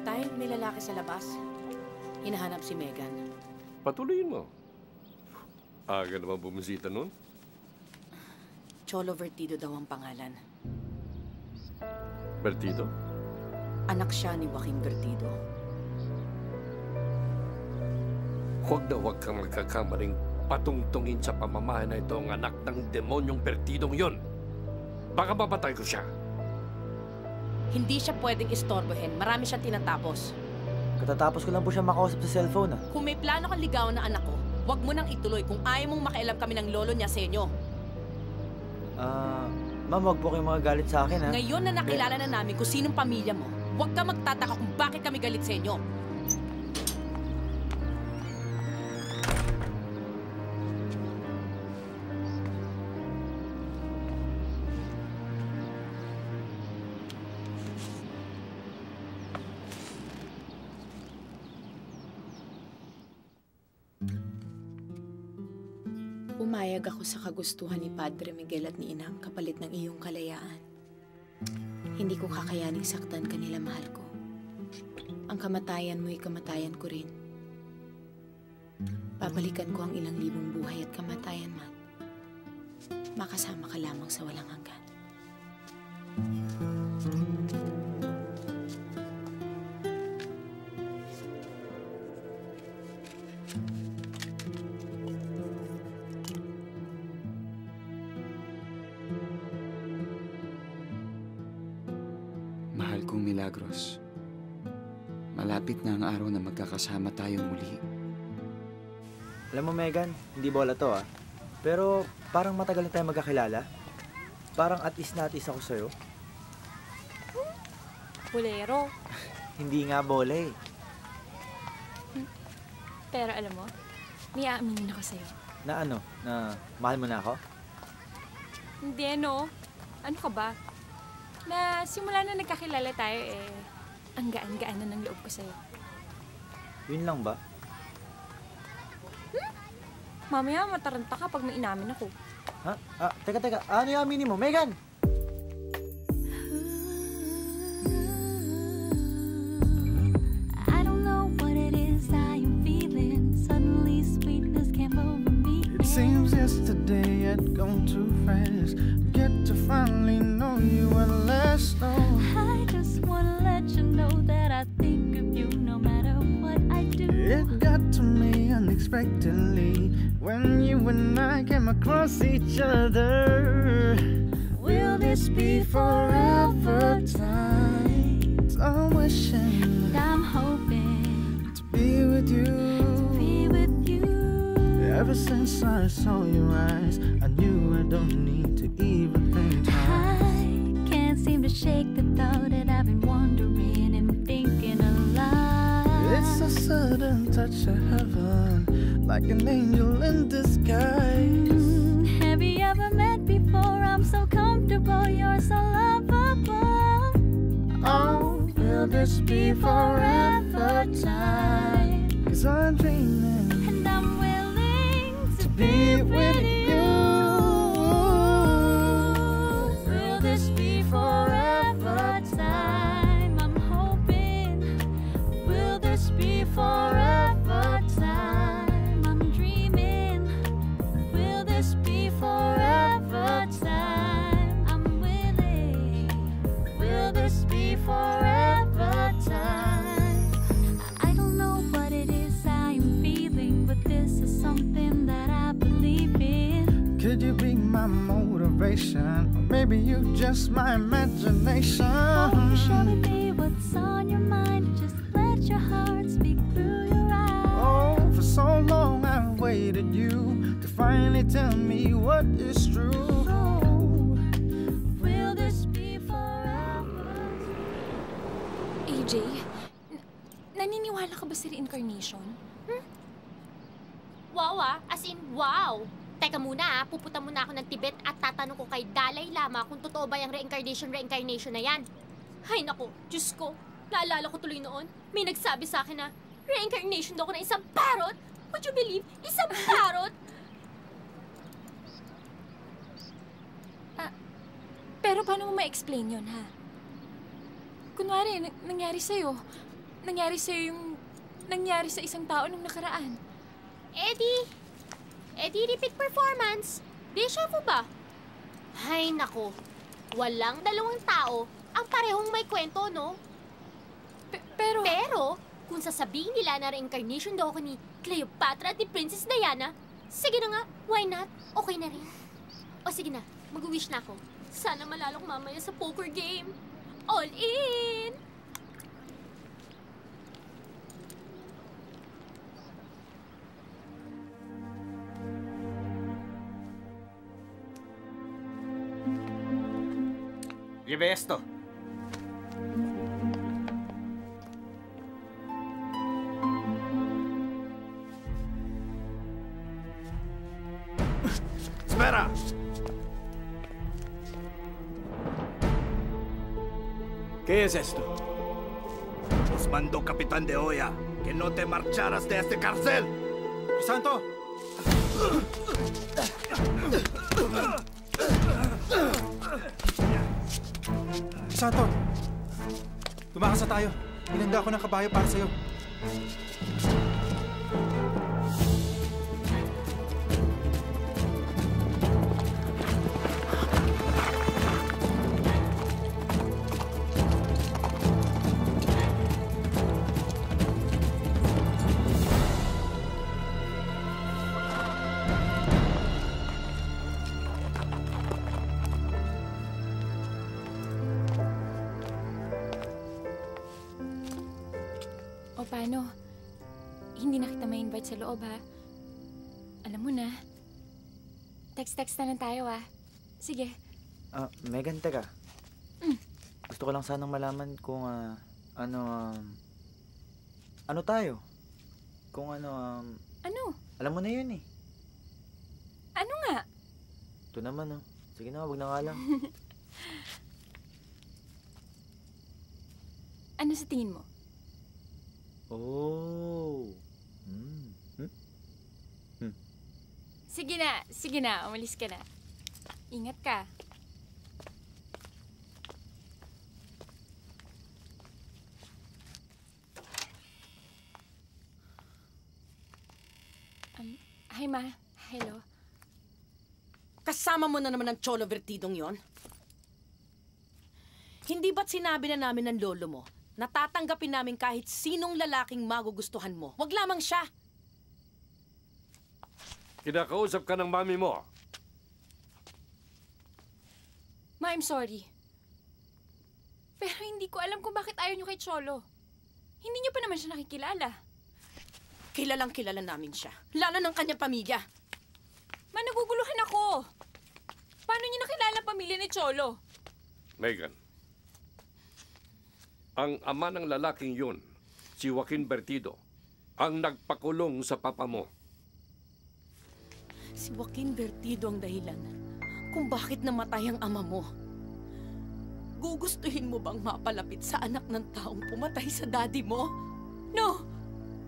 Tay, may lalaki sa labas. Hinahanap si Megan. Patuloyin mo. Aga naman bumisita nun. Cholo Vertido daw ang pangalan. Vertido? Anak siya ni Joaquin Vertido. Huwag na huwag kang magkakamaring patungtungin sa pamamahay na ito ang anak ng demonyong Vertidong yon. Baka mapatay ko siya. Hindi siya pwedeng istorbohin. Marami siyang tinatapos. Katatapos ko lang po siya makausap sa cellphone, ah. Kung may plano kang ligawan ng anak ko, huwag mo nang ituloy kung ayaw mong makialam kami ng lolo niya sa inyo. Ma'am, huwag po kayong magagalit sa akin, ha? Ngayon na nakilala na namin kung sinong pamilya mo, huwag ka magtataka kung bakit kami galit sa inyo. Pumayag ako sa kagustuhan ni Padre Miguel at ni Inang kapalit ng iyong kalayaan. Hindi ko kakayaning saktan kanila, mahal ko. Ang kamatayan mo'y kamatayan ko rin. Babalikan ko ang ilang libong buhay at kamatayan man. Makasama ka lamang sa walang hanggan. Mahal kong Milagros, malapit na ang araw na magkakasama tayong muli. Alam mo, Megan, hindi bola to pero parang matagal na tayo magkakilala. Parang at is ako sa'yo. Bolero. Hindi nga bola eh. Pero alam mo, may aaminin ako sa'yo. Na ano? Na mahal mo na ako? Hindi, no? Ano ka ba? Na simula na nagkakilala tayo, ang gaan-gaan na ng loob ko sa'yo. Yun lang ba? Mamaya mataranta ka pag may inamin ako. Ha? Teka. Ano yung aminin mo, Megan? I don't know what it is I am feeling. Suddenly sweetness came over me. It seems yesterday had gone too fast. Get to finally know you at last. I just wanna let you know that I think of you no matter what I do. It got to me unexpectedly when you and I came across each other. Will this be forever time? I'm wishing, and I'm hoping to be with you. Ever since I saw your eyes, I knew I don't need to even think twice. I can't seem to shake the thought that I've been wondering and thinking a lot. It's a sudden touch of heaven, like an angel in disguise. Have you ever met before? I'm so comfortable, you're so lovable. Oh, will this be forever time? 'Cause I'm dreaming, and I'm willing to be with you. Will this be forever time? I'm hoping. Will this be forever time? I'm dreaming. Will this be forever time? I'm willing. Will this be forever time? I don't know what it is I'm feeling, but this is something that I believe in. Could you be my motivation? Or maybe you just my imagination. Oh, show me what's on your mind. Just let your heart speak through your eyes. Oh, for so long I've waited you to finally tell me what is true. Will this be forever? AJ, naniniwala ka ba sa reincarnation? Wow as in wow! Teka muna pupunta muna ako ng Tibet at tatanong ko kay Dalai Lama kung totoo ba yung reincarnation na yan. Ay nako, Diyos ko, naalala ko tuloy noon, may nagsabi sa akin na reincarnation daw ko na isang parrot. Would you believe? Isang parrot? Pero paano mo ma-explain yun, ha? Kunwari, nangyari sa'yo yung nangyari sa isang tao nung nakaraan. Eddie, repeat performance. Deja vu ba? Ay, nako. Walang dalawang tao ang parehong may kwento, no? Pero, kung sasabihin nila na reincarnation daw ako ni Cleopatra at ni Princess Diana, sige na nga, why not? Okay na rin. O sige na, mag-wish na ako. Sana malalok mamaya sa poker game. All in! Lleve esto. Espera. ¿Qué es esto? Nos mandó Capitán de Oya que no te marcharas de este cárcel. Santo! Santo! Tumakas na tayo. Hinanda ko ng kabayo para sa'yo. O paano? Hindi na kita ma-invite sa loob, ha? Alam mo na. Text-text na lang tayo, ha? Sige. Megan, teka. Gusto ko lang sanang malaman kung ano tayo? Kung ano? Alam mo na yun eh. Ano nga? Ito naman, oh. Sige na, wag na nga lang. Ano sa tingin mo? Oh. Sige na, umalis ka na. Ingat ka. Hi, Ma. Hello. Kasama mo na naman ang Cholo Vertidong yon? Hindi ba't sinabi na namin ng lolo mo na tatanggapin namin kahit sinong lalaking magugustuhan mo? Wag lamang siya. Kinakausap ka ng mami mo. Ma, I'm sorry. Pero hindi ko alam kung bakit ayaw niyo kay Cholo. Hindi niyo pa naman siya nakikilala. Kilalang kilala namin siya. Lalo ng kanyang pamilya. Ma, naguguluhan ako. Paano niyo nakilala ang pamilya ni Cholo? Megan, ang ama ng lalaking yun, si Joaquin Vertido, ang nagpakulong sa papa mo. Si Joaquin Vertido ang dahilan kung bakit namatay ang ama mo. Gugustuhin mo bang mapalapit sa anak ng taong pumatay sa daddy mo? No!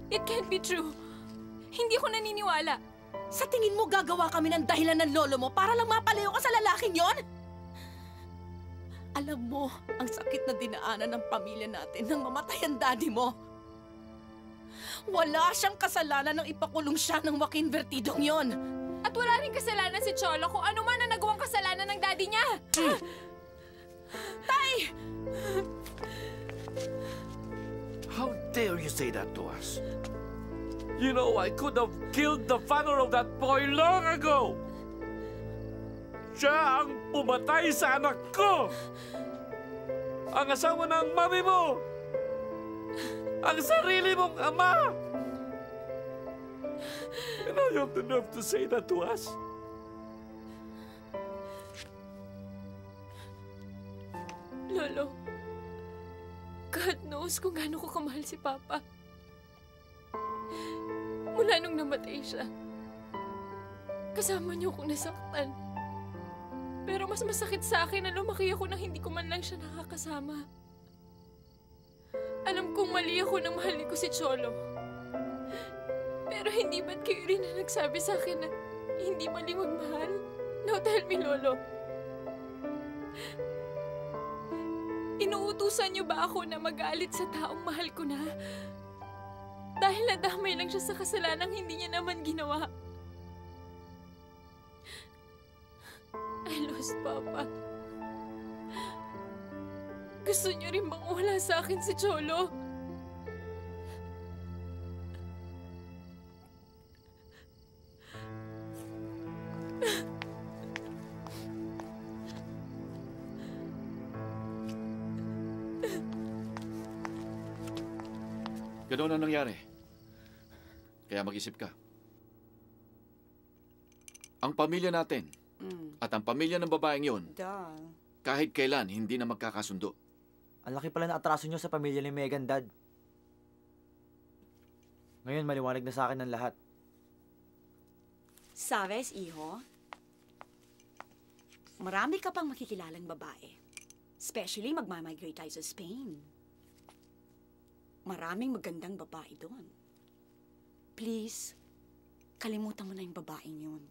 It can't be true. Hindi ko naniniwala. Sa tingin mo gagawa kami ng dahilan ng lolo mo para lang mapalayo ka sa lalaking yon? Alam mo, ang sakit na dinaanan ng pamilya natin nang mamatay ang daddy mo. Wala siyang kasalanan nang ipakulong siya ng Joaquin Vertidong yon. At wala rin kasalanan si Cholo kung ano man ang nagawang kasalanan ng daddy niya. Tay! How dare you say that to us? You know, I could have killed the father of that boy long ago! Siya ang pumatay sa anak ko! Ang asawa ng mami mo! Ang sarili mong ama! And I have the nerve to say that to us? Lolo, God knows kung gaano ko kamahal si Papa. Mula nung namatay siya, kasama niyo akong nasaktan. Pero mas masakit sa akin na lumaki ako nang hindi ko man lang siya nakakasama. Alam kong mali ako nang mahalin ko si Cholo. Pero hindi ba't kayo rin na nagsabi sa akin na hindi mali magmahal? Now tell me, Lolo. Inuutusan niyo ba ako na magalit sa taong mahal ko na? Dahil nadamay lang siya sa kasalanang hindi niya naman ginawa. I lost Papa. Gusto niyo rin bang wala sa akin si Cholo? Ganoon ang nangyari. Kaya mag-isip ka. Ang pamilya natin at ang pamilya ng babaeng yun, kahit kailan hindi na magkakasundo. Ang laki pala na atraso nyo sa pamilya ni Megan, Dad. Ngayon, maliwanag na sa akin ng lahat. Sabes, iho, marami ka pang makikilalang babae. Especially magmamigrate tayo sa Spain. Maraming magandang babae doon. Please, kalimutan mo na yung babaeng yun.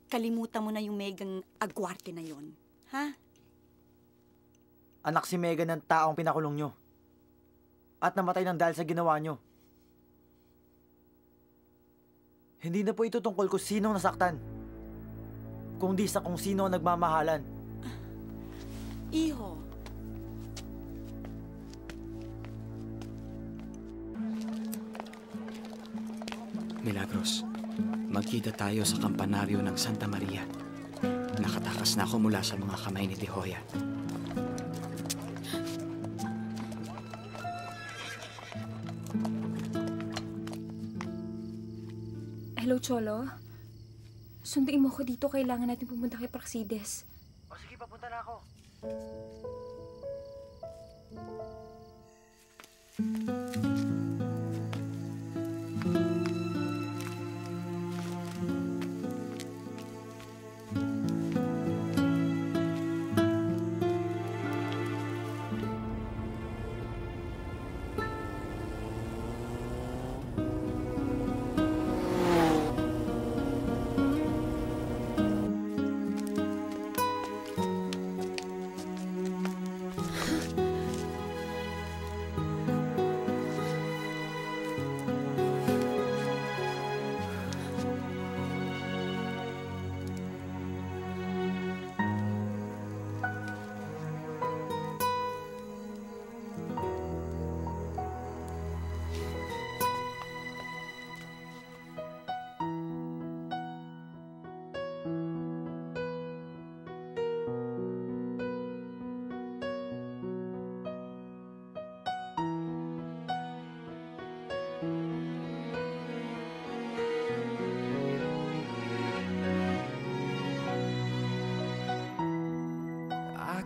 kalimutan mo na yung Megang Aguarte na yon. Ha? Anak si Megan ng taong pinakulong nyo. At namatay ng dahil sa ginawa nyo. Hindi na po ito tungkol kung sinong nasaktan. Kundi sa kung sino ang nagmamahalan. Iho. Milagros, magkita tayo sa kampanaryo ng Santa Maria. Nakatakas na ako mula sa mga kamay ni Tihoya. Hello, Cholo. Sunduin mo ako dito. Kailangan natin pumunta kay Praxides. O sige, papunta na ako.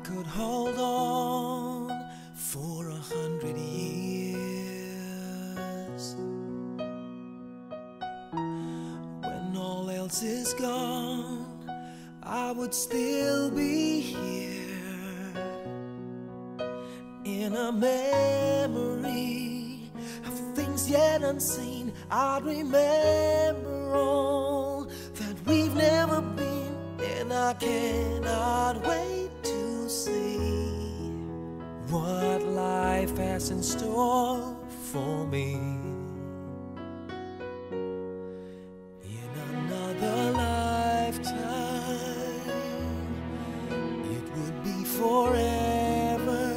Could hold on for 100 years. When all else is gone, I would still be here in a memory of things yet unseen. I'd remember all that we've never been, and I cannot wait see what life has in store for me. In another lifetime, it would be forever.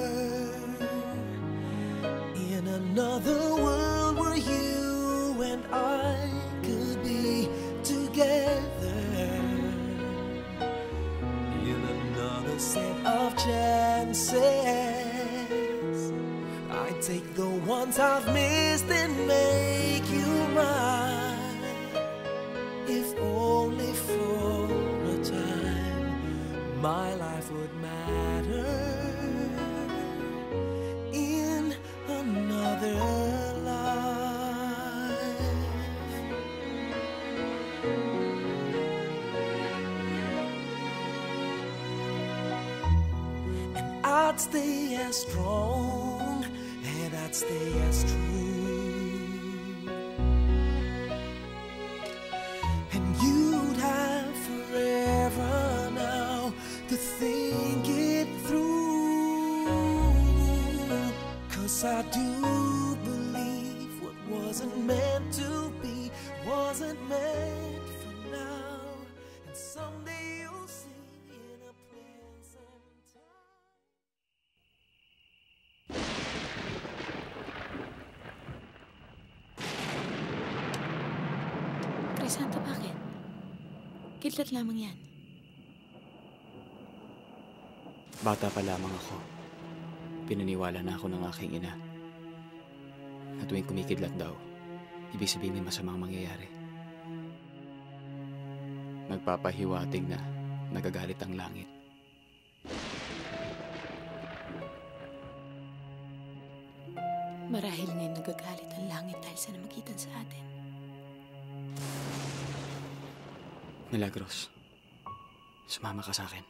In another world where you and I could be together. Set of chances, I'd take the ones I've missed and make you mine, if only for a time. My life would matter in another I'd stay as strong and I'd stay as true, and you'd have forever now to think it through, 'cause I do believe what wasn't meant to be wasn't meant for now, and someday you'll see in a pleasant Crisanto, bakit? Kidlat lamang yan. Bata pa lamang ako. Pinaniwala na ako ng aking ina. Na tuwing kumikidlat daw, ibig sabihin may masamang mangyayari. Nagpapahiwatig na nagagalit ang langit. Marahil ngayon nagagalit ang langit dahil sa namagitan sa atin. Milagros, sumama ka sa akin.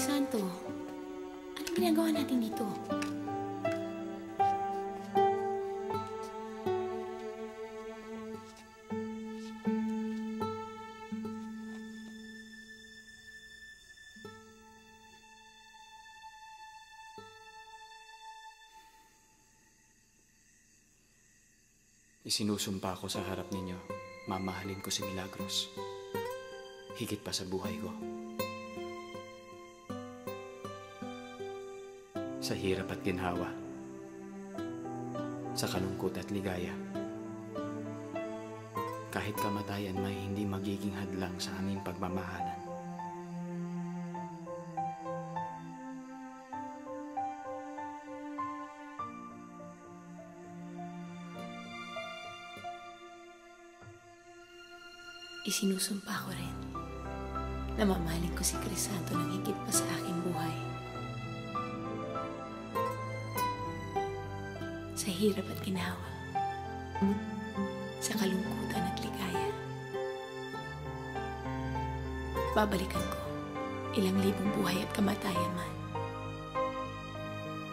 Crisanto, anong ginagawa natin dito? Isinusumpa ko sa harap ninyo, mamahalin ko si Milagros. Higit pa sa buhay ko. Sa hirap at ginhawa. Sa kalungkot at ligaya. Kahit kamatayan may hindi magiging hadlang sa aming pagmamahalan. Isinusumpa ko rin na mamahalin ko si Crisanto ng higit pa sa aking buhay. Sa hirap at ginawa. Sa kalungkutan at ligaya. Babalikan ko ilang libong buhay at kamatayan man.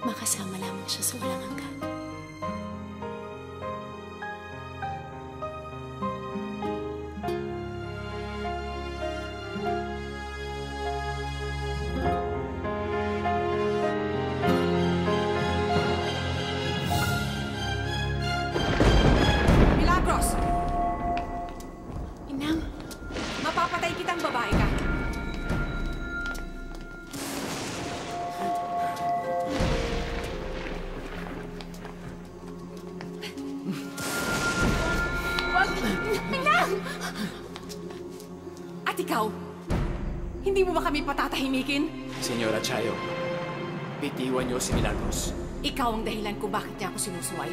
Makasama lamang siya sa walang hanggan. Mapapatay kitang babae ka. Wag! Inang! At ikaw, hindi mo ba kami patatahimikin? Senyora Chayo, bitiwan niyo si Milagros. Ikaw ang dahilan kung bakit niya ako sinusuway.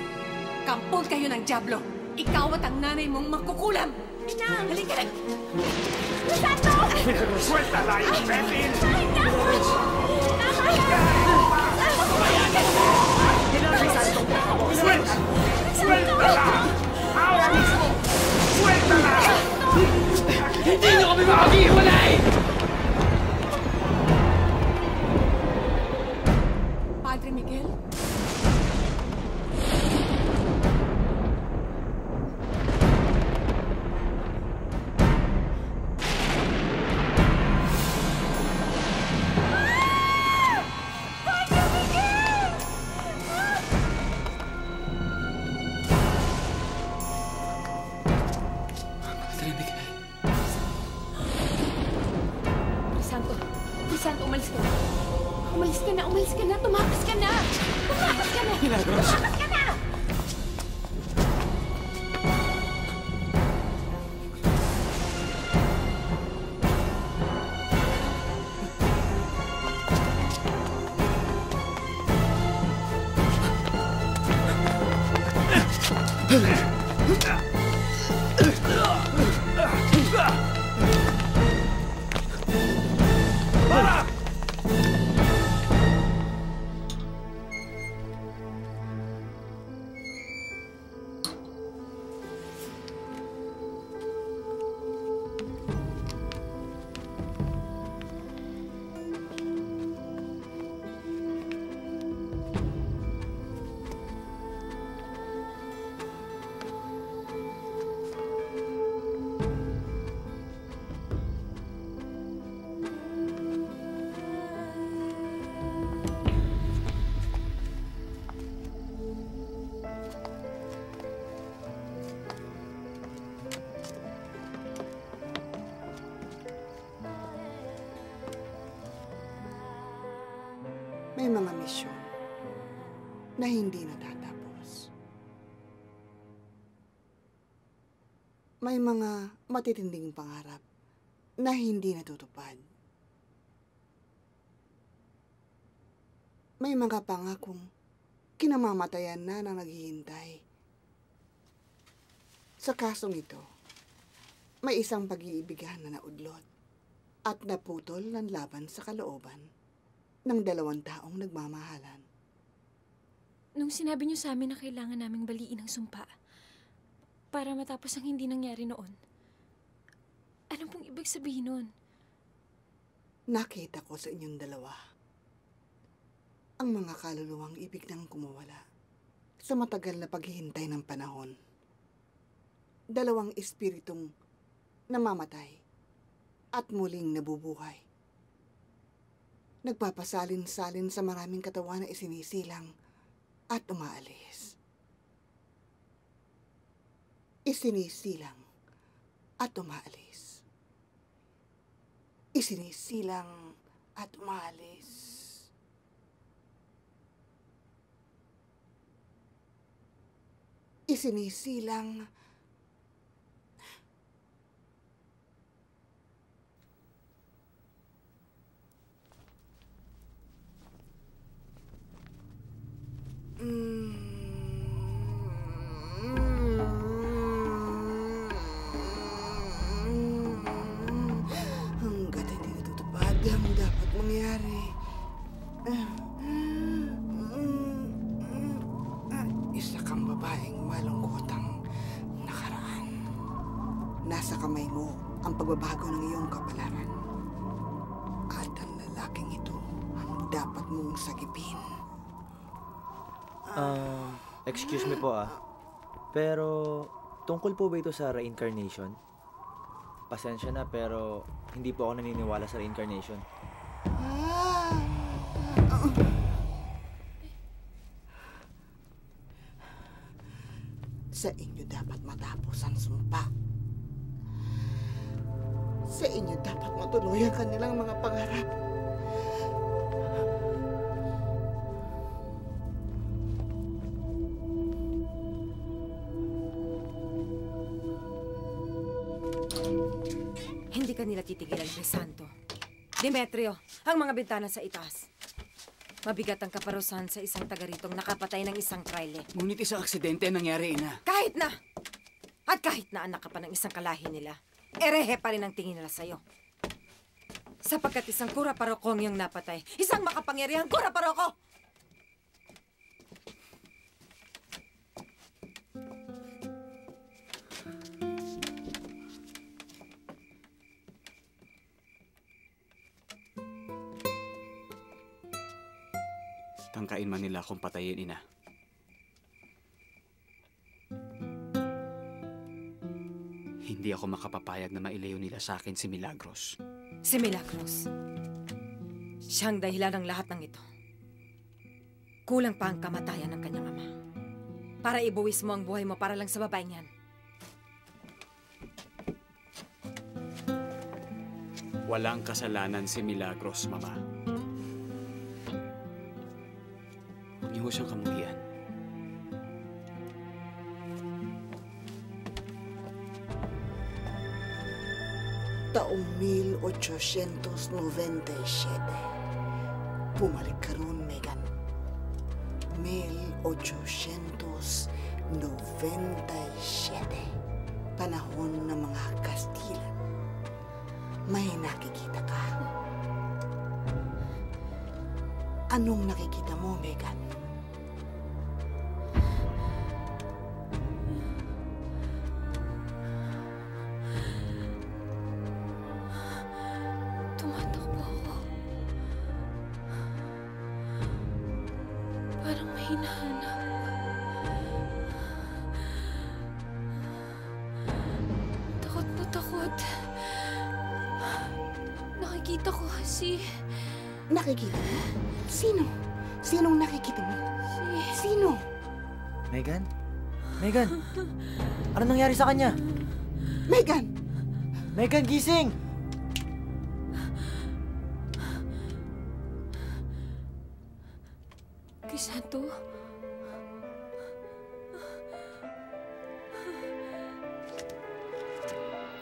Kampol kayo ng dyablo. Ikaw at ang nanay mong magkukulam. Inang! Halika na! Crisanto! Suéltala, imbécil! ¡Suéltala! ¡Suéltala! ¡Ahora mismo! ¡Suéltala! Hindi niyo kami makakihulay! Padre Miguel? Crisanto, umalis ka na. Umalis ka na, umalis ka na. Tumakas ka na. Tumakas ka na. Milagros. Tumakas ka na. May mga misyon na hindi natatapos. May mga matitinding pangarap na hindi natutupad. May mga pangakong kinamamatayan na naghihintay. Sa kasong ito, may isang pag-iibigan na naudlot at naputol ng laban sa kalooban ng 2 taong nagmamahalan. Nung sinabi niyo sa amin na kailangan naming baliin ang sumpa para matapos ang hindi nangyari noon, anong pong ibig sabihin nun? Nakita ko sa inyong dalawa ang mga kaluluwang ibig nang kumawala sa matagal na paghihintay ng panahon. Dalawang espiritong namamatay at muling nabubuhay. Nagpapasalin-salin sa maraming katawan na isinisilang at umaalis. Isinisilang at umaalis. Isinisilang at umaalis. Isinisilang hanggat hindi natutupad ang dapat mangyari. Isa kang babaeng malungkotang nakaraan. Nasa kamay mo ang pagbabago ng iyong kapalaran. At ang lalaking ito ang dapat mong sagipin. Excuse me po pero tungkol po ba ito sa reincarnation? Pasensya na pero hindi po ako naniniwala sa reincarnation. Sa inyo dapat matapos ang sumpa. Sa inyo dapat matuloy ang kanilang mga pangarap. Hindi ka nila titigilan, Crisanto. Demetrio, ang mga bintana sa itaas. Mabigat ang kaparusahan sa isang taga ritong nakapatay ng isang praile. Ngunit isang aksidente ang nangyari, Ina. Kahit na! At kahit na anak ka pa ng isang kalahi nila, erehe pa rin ang tingin nila sa'yo. Sapagkat isang kura parokong yung napatay. Isang makapangyarihang kura paroko! Tangkain man nila akong patayin, Ina. Hindi ako makapapayag na mailayo nila sa akin si Milagros. Si Milagros. Siyang dahilan ng lahat ng ito. Kulang pa ang kamatayan ng kanyang ama. Para ibuwis mo ang buhay mo para lang sa babaeng yan. Walang kasalanan si Milagros, Mama. Huwag niyo siyang kamuhian. Taong 1897. Bumalik ka roon, Megan. 1897. Panahon ng mga Kastila. May nakikita ka. Anong nakikita mo, Megan? Tumatakbo ako. Parang may hinahanap. Takot na takot. Nakikita ko si... Nakikita mo? Sino? Sinong nakikita mo? Sino? Megan? Megan! Ano nangyari sa kanya? Megan! Megan, gising! Crisanto?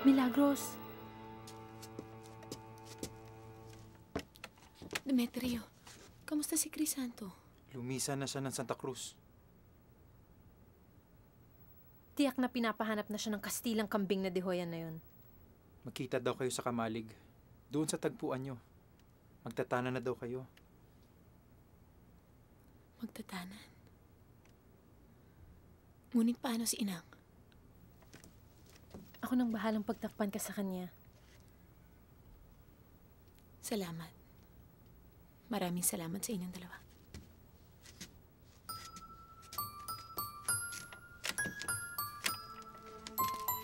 Milagros? Demetrio, kamusta si Crisanto? Lumisan na siya ng Santa Cruz. Tiyak na pinapahanap na siya ng Kastilang kambing na dehoyan na yun. Magkita daw kayo sa Kamalig. Doon sa tagpuan nyo. Magtatana na daw kayo. Magtatanan. Ngunit paano si Inang? Ako nang bahalang pagtakpan ka sa kanya. Salamat. Maraming salamat sa inyong dalawa.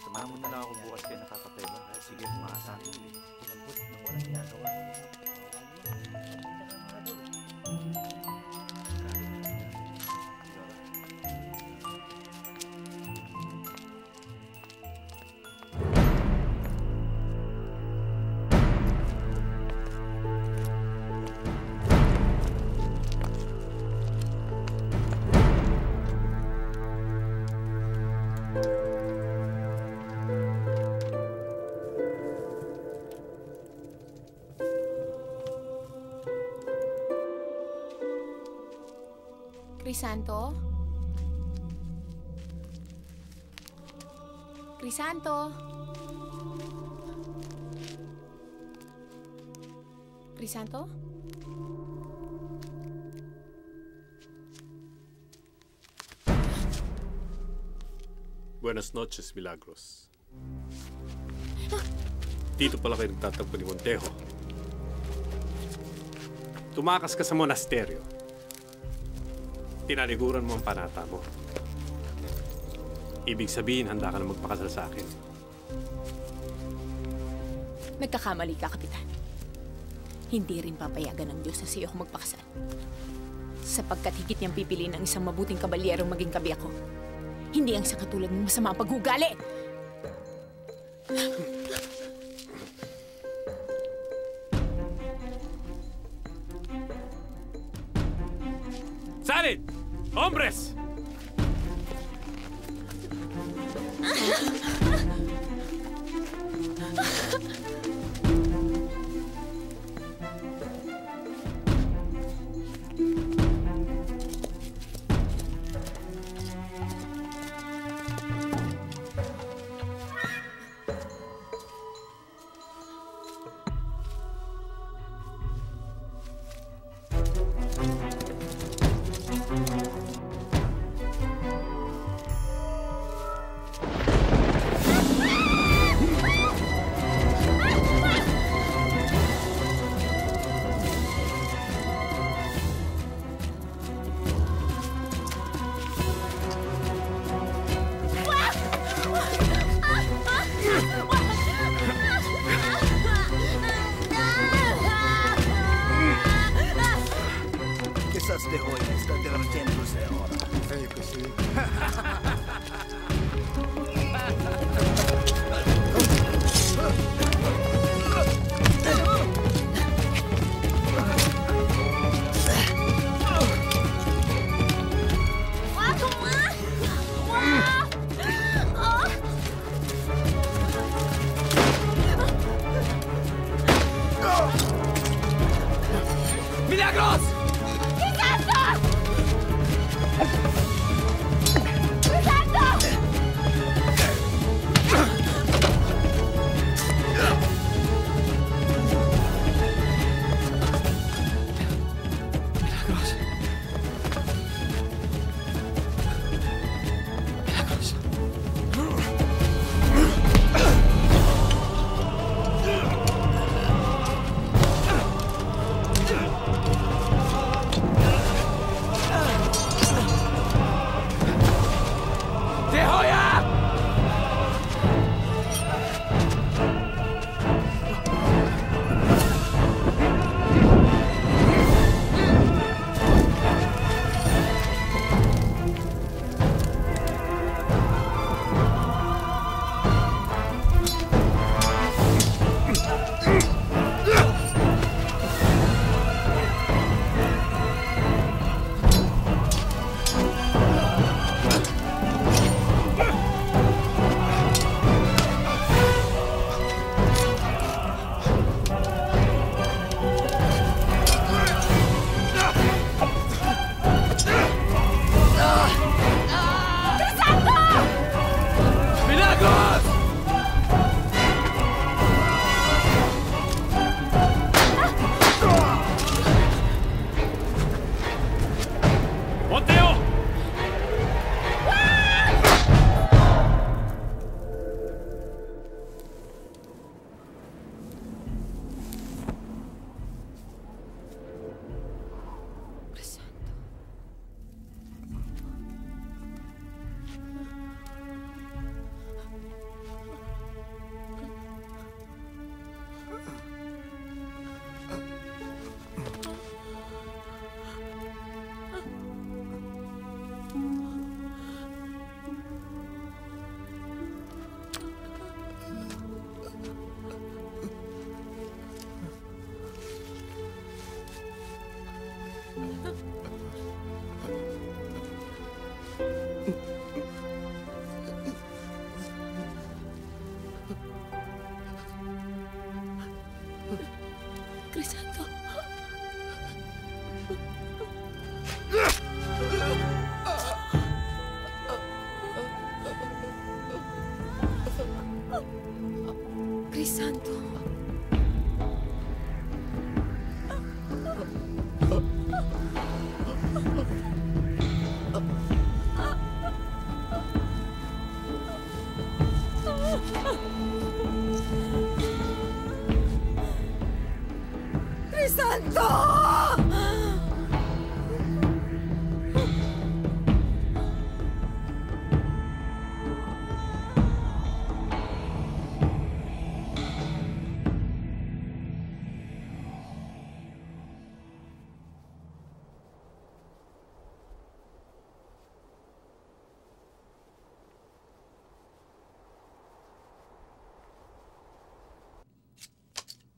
Samahan mo na lang ako bukas kayo nakakapeba. Sige, maasahan mo. Lambot nang walang ginagawa. Crisanto? Crisanto? Crisanto? Buenas noches, Milagros. Dito pala kayo nagtatagpo ni Montejo. Tumakas ka sa monasteryo. Tinaliguran mo ang panata mo. Ibig sabihin, handa ka na magpakasal sa akin. Nagkakamali ka, Kapitan. Hindi rin papayagan ng Diyos na siyo ako magpakasal. Sapagkat higit niyang pipiliin ang isang mabuting kabalyerong maging kabi ako. Hindi ang isang katulad ng masama ang paghugali! Salid! Hombres!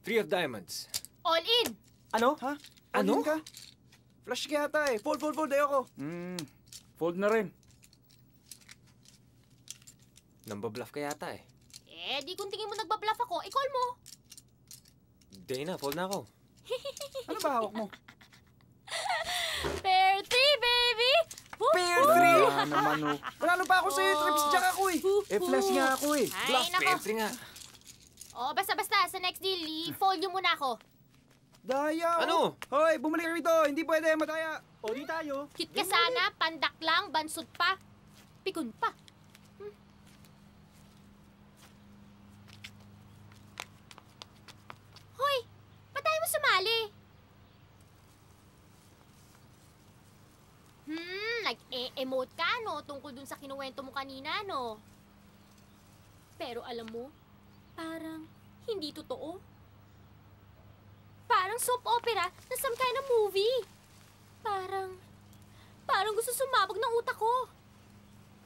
3 of diamonds. All in! Ano? Ha? Ano? All in ka? Flash ka yata eh. Fold, ayoko. Fold na rin. Nambabluff ka yata eh. Di kung tingin mo nagbabluff ako, i-call mo. Hindi na, fold na ako. Ano ba hawak mo? Pair 3, baby! Pair 3? Wala naman oh. Manalo pa ako sa'yo. Trips jack ako eh. Flash nga ako eh. Ay, Bluff, nako. pair 3 nga. Basta. Sa next deal, i-fold nyo muna ako. Daya. Ano? Hoy, bumalik ka rito. Hindi pwede, madaya. O, di tayo. Cute ka sana, pandak lang, bansot pa. Pikon pa. Hoy, ba't tayo mo sumali? Nag-e-emote ka, no? Tungkol dun sa kinuwento mo kanina, no? Pero alam mo, parang hindi totoo. Parang soap opera na some kind of movie. Parang gusto sumabog ng utak ko.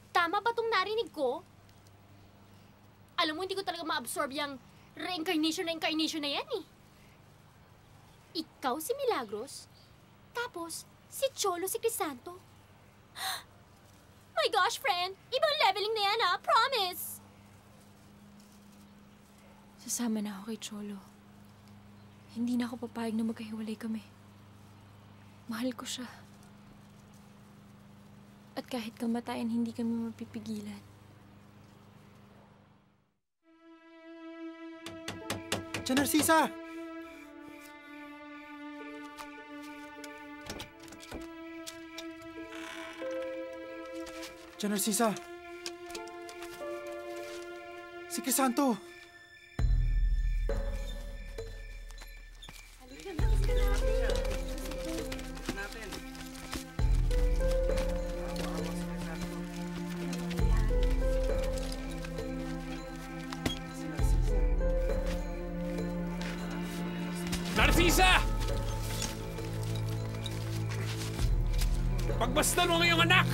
Tama ba tong narinig ko? Alam mo, hindi ko talaga ma-absorb yung reincarnation na yan eh. Ikaw si Milagros, tapos si Cholo si Crisanto. My gosh, friend! Ibang leveling na yan, Promise! Sasama na ako kay Cholo. Hindi na ako papayag na magkahiwalay kami. Mahal ko siya. At kahit kamatayan, hindi kami mapipigilan. Tia Narcisa! Tia Narcisa! Si Crisanto! Narcisa! Pagbastan mo ang iyong anak!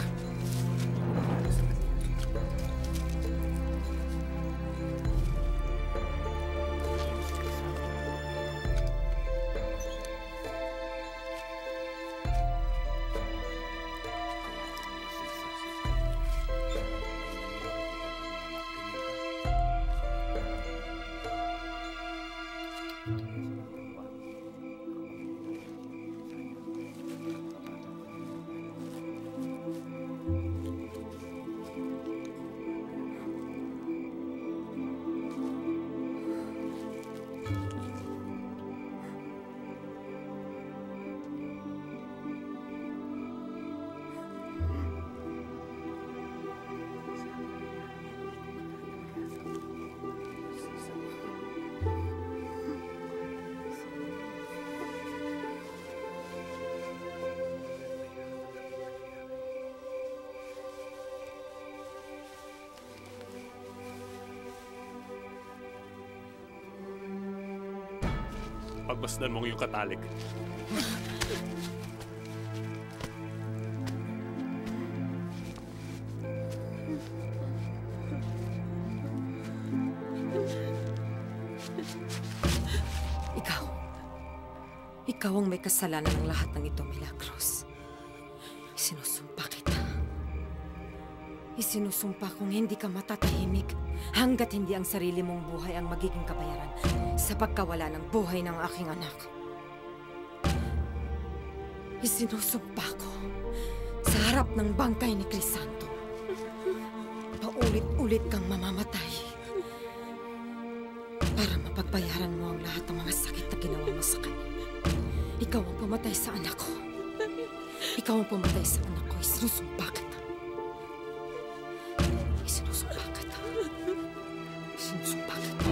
Pagbasdan mo yung katalik. Ikaw ang may kasalanan ng lahat ng ito, Milagros. Isinusumpa kita. Isinusumpa kung hindi ka matatahimik hanggat hindi ang sarili mong buhay ang magiging kabayaran sa pagkawala ng buhay ng aking anak. Isinusumpa ko sa harap ng bangkay ni Crisanto. Paulit-ulit kang mamamatay para mapagbayaran mo ang lahat ng mga sakit na ginawa mo sa kanya. Ikaw ang pumatay sa anak ko. Ikaw ang pumatay sa anak ko. Isinusumpa kita. Isinusumpa kita. Isinusumpa kita.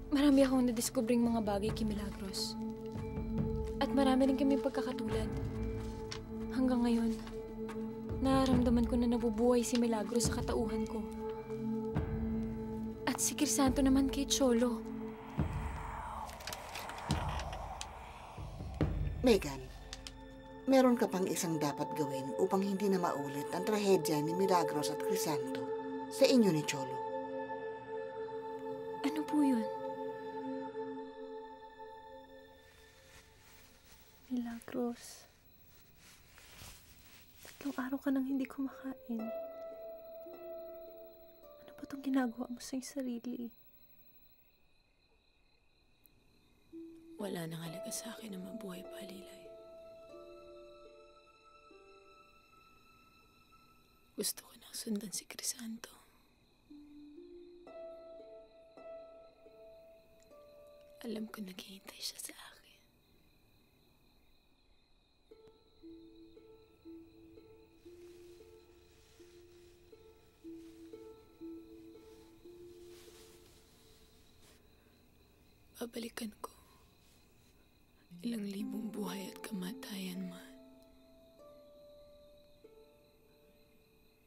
Marami akong nadiskubring mga bagay kay Milagros. At marami rin kami pagkakatulad. Hanggang ngayon, nararamdaman ko na nabubuhay si Milagros sa katauhan ko. At si Crisanto naman kay Cholo. Megan, meron ka pang isang dapat gawin upang hindi na maulit ang trahedya ni Milagros at Crisanto sa inyo ni Cholo. Ano po yun? Milagros. 3 araw ka nang hindi kumakain. Ano ba itong ginagawa mo sa iyong sarili? Wala nang halaga sa akin na mabuhay pa, Lilay. Gusto ko nang sundan si Crisanto. Alam ko naghihintay siya sa akin. Babalikan ko. Ilang libong buhay at kamatayan man.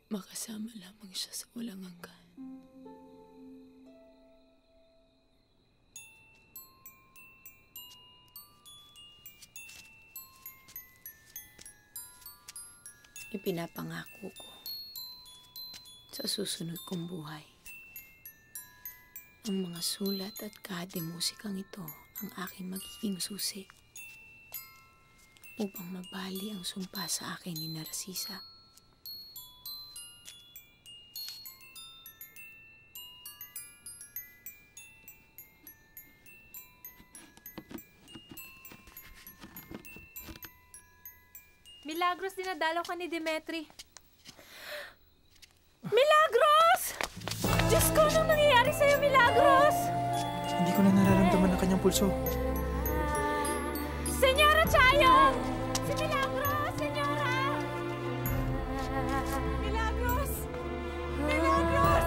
Makasama lamang siya sa walang hanggan. Ipinapangako ko sa susunod kong buhay. Ang mga sulat at kahade-musikang ito ang aking magiging susi upang mabali ang sumpa sa akin ni Narcisa. Milagros, dinadalaw ka ni Demetri. Milagros! Diyos ko, anong nangyayari sa'yo, Milagros? Hindi ko na nararamdaman ang kanyang pulso. Senyora Chayo! Si Milagros! Senyora! Milagros! Milagros!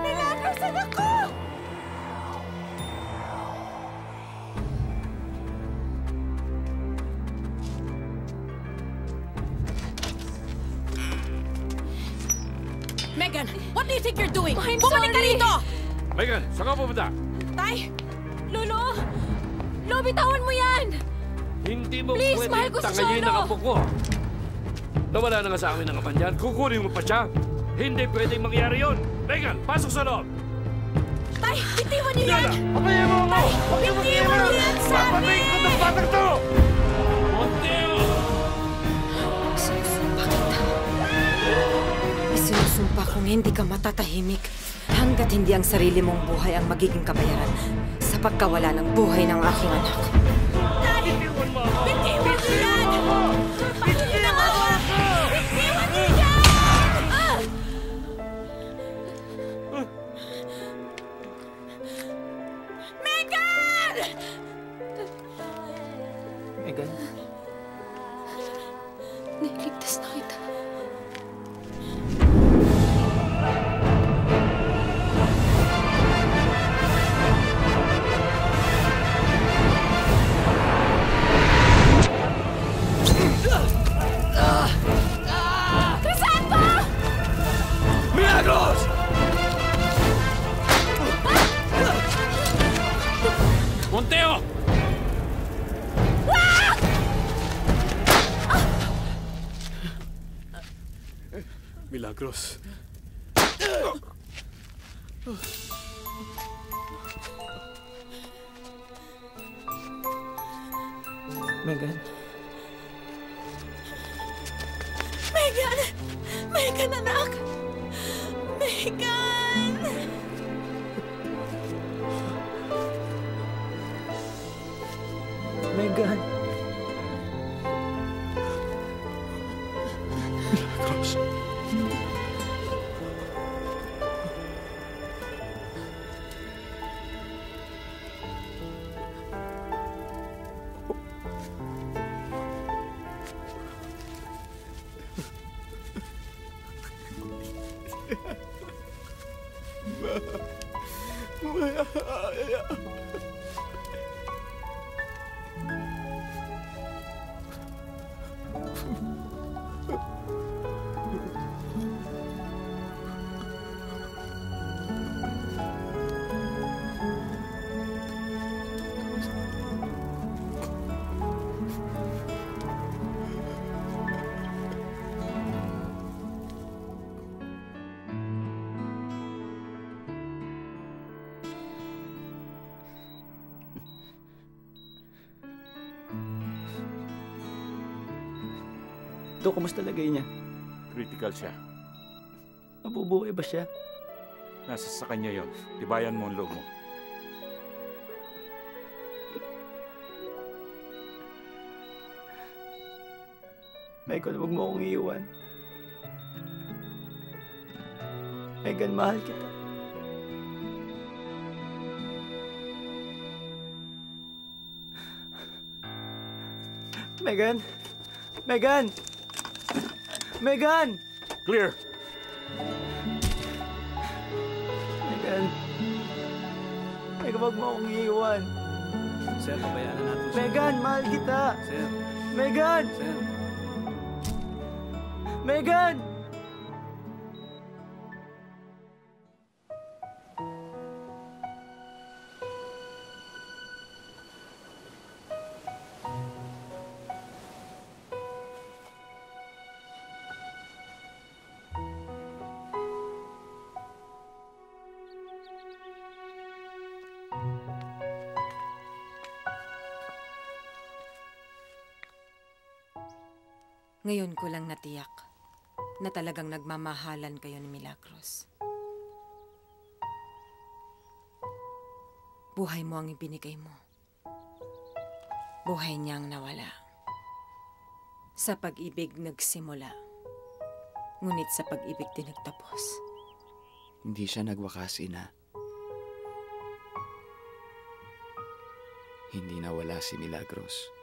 Milagros, anak ko! Megan, what do you think you're doing? I'm Bumalik ka sorry. rito! Megan, saan ka pupunta? Tay! Lolo! Lo, bitawan mo yan! Hindi mo Please, pwede mahal ko si tangayin Cholo. ang apo ko. Nawala na nga sa amin ang apan yan. Kukunin mo pa siya. Hindi pwedeng mangyari yun. Megan, pasok sa loob. Tay, bitiwan niyo yan! Papayin mo ako! Tay, bitiwan niyo yan sa amin! Papayin ko itong batang to! Monteo! Isinusumpa kong hindi ka matatahimik hanggat hindi ang sarili mong buhay ang magiging kabayaran sa pagkawala ng buhay ng aking anak. Tay! Bitiwan mo yan! Bitiwan mo ako! Bitiwan niyo yan! Megan! Megan? Niligtas na kita. Crisanto! Milagros! Monteo! Milagros. Megan? Megan! Megan, anak! Megan! Megan? Milagros. Dok, kumusta lagay niya? Critical siya. Mabubuhay ba siya? Nasa sa kanya yon. Tibayan mo ang loob mo. Megan, huwag mo akong iiwan. Megan, mahal kita. Megan! Megan! Megan! Clear! Megan! Megan, huwag mo akong iiwan. Sir, pabayaan na natin siya. Megan, mahal kita! Sir. Megan! Sir. Megan! Ngayon ko lang natiyak na talagang nagmamahalan kayo ni Milagros. Buhay mo ang ibinigay mo. Buhay niyang nawala. Sa pag-ibig nagsimula. Ngunit sa pag-ibig din nagtapos. Hindi siya nagwakas, Ina. Hindi nawala si Milagros.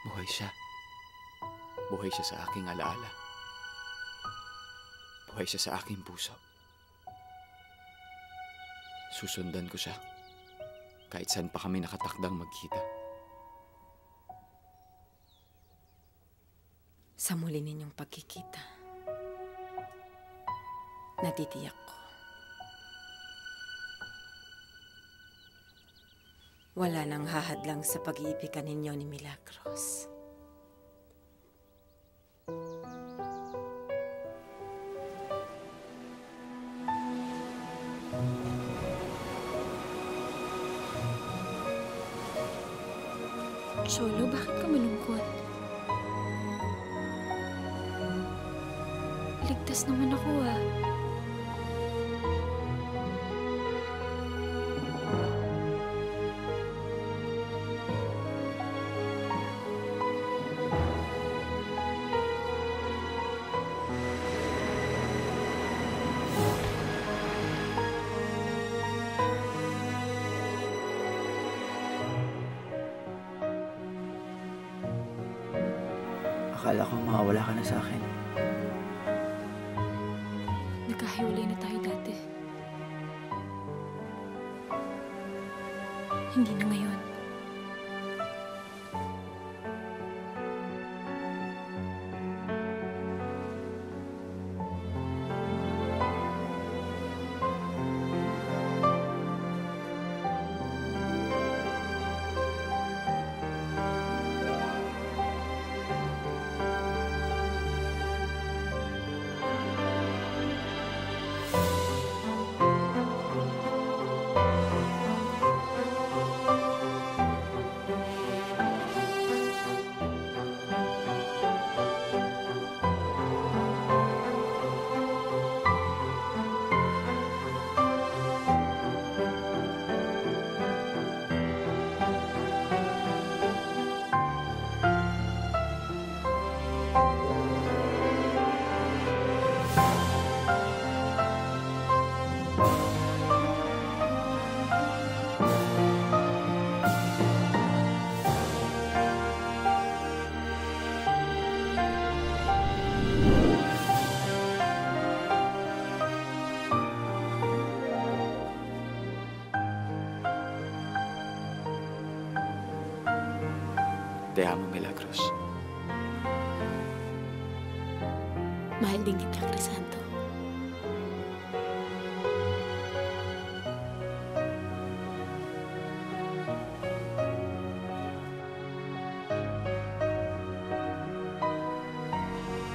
Buhay siya. Buhay siya sa aking alaala. Buhay siya sa aking puso. Susundan ko siya. Kahit saan pa kami nakatakdang magkita. Sa muli ninyong pagkikita, natitiyak ko. Wala nang hahadlang sa pag-iibigan ninyo ni Milagros. Cholo, bakit ka malungkot? Ligtas naman ako, ah. Akala ko mawawala ka na sa akin. Nagkahiwalay na tayo dati. Hindi na ngayon. Te amo, Milagros. Mahal din kita, Crisanto.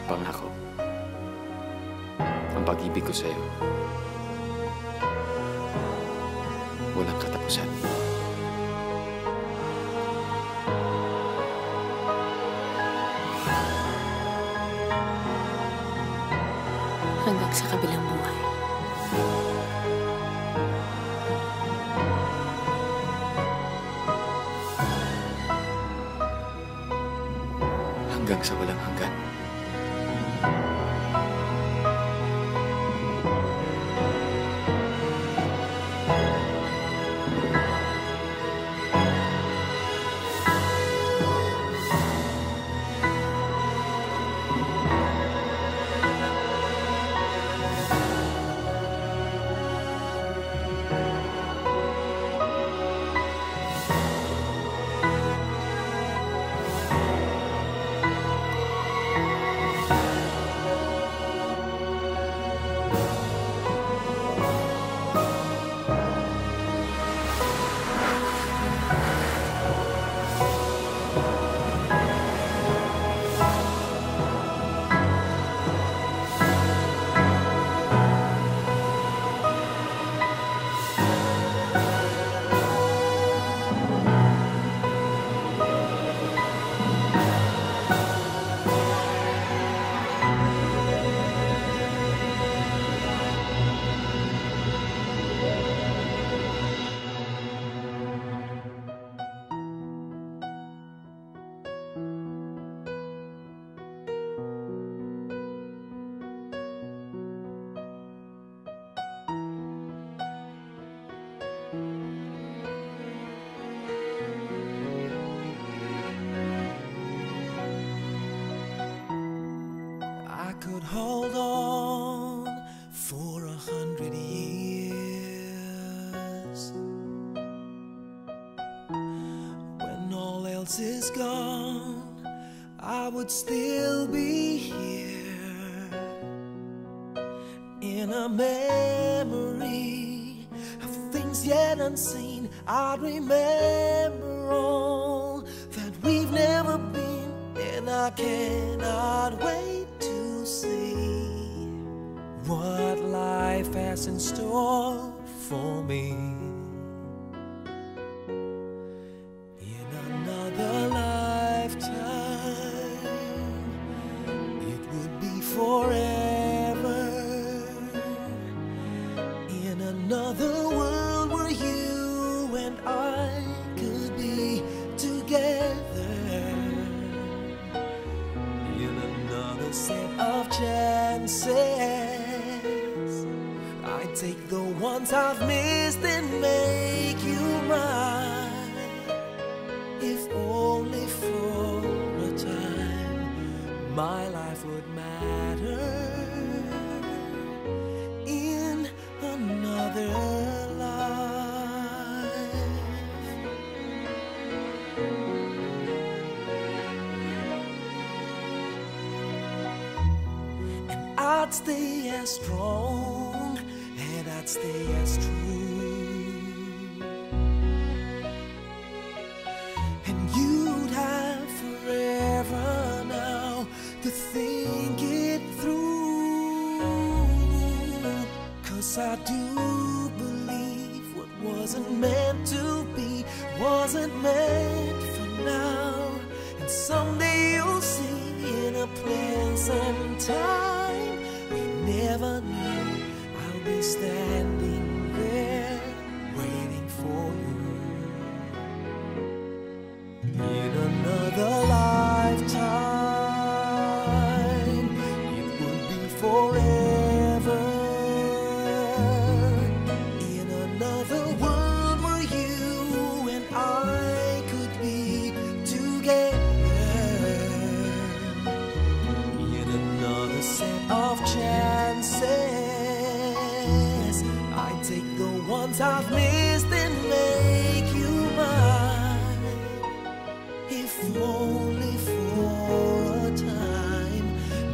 Pangako. Ang pag-ibig ko sa'yo, walang katapusan. lamang sa kabilang buhay. Hanggang sa walang hanggan. Could hold on for 100 years. When all else is gone, I would still be here in a memory of things yet unseen. I'd remember all that we've never been, and I cannot wait to see what life has in store for me. In another lifetime, it would be forever. In another world where you and I could be together. In another set of chances, I take the ones I've missed and make you mine. If only for a time, my life would matter. In another life, and I'd stay as strong, and I'd stay as true, and you'd have forever now to think it through. 'Cause I do believe what wasn't meant to be wasn't meant for now, and someday you'll see in a pleasant time we never knew. I'll be standing there waiting for you. In another lifetime, it would be forever. In another world where you and I could be together. In another set of chances, I take the ones I've missed and make you mine. If only for a time,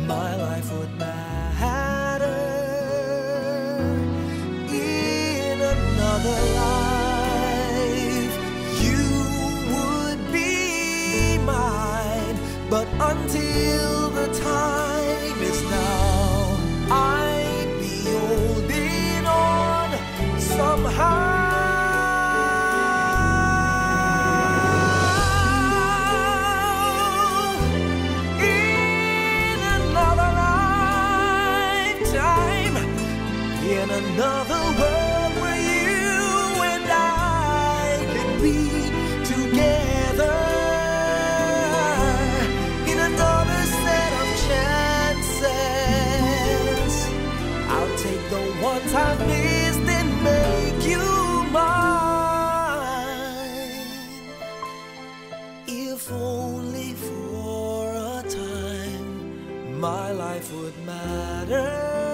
my life would matter. In another life, you would be mine. But until the time is now, I'd be holding on somehow. In another lifetime, Another world where you and I can be together in another set of chances. I'll take the ones I've missed and make you mine. If only for a time my life would matter.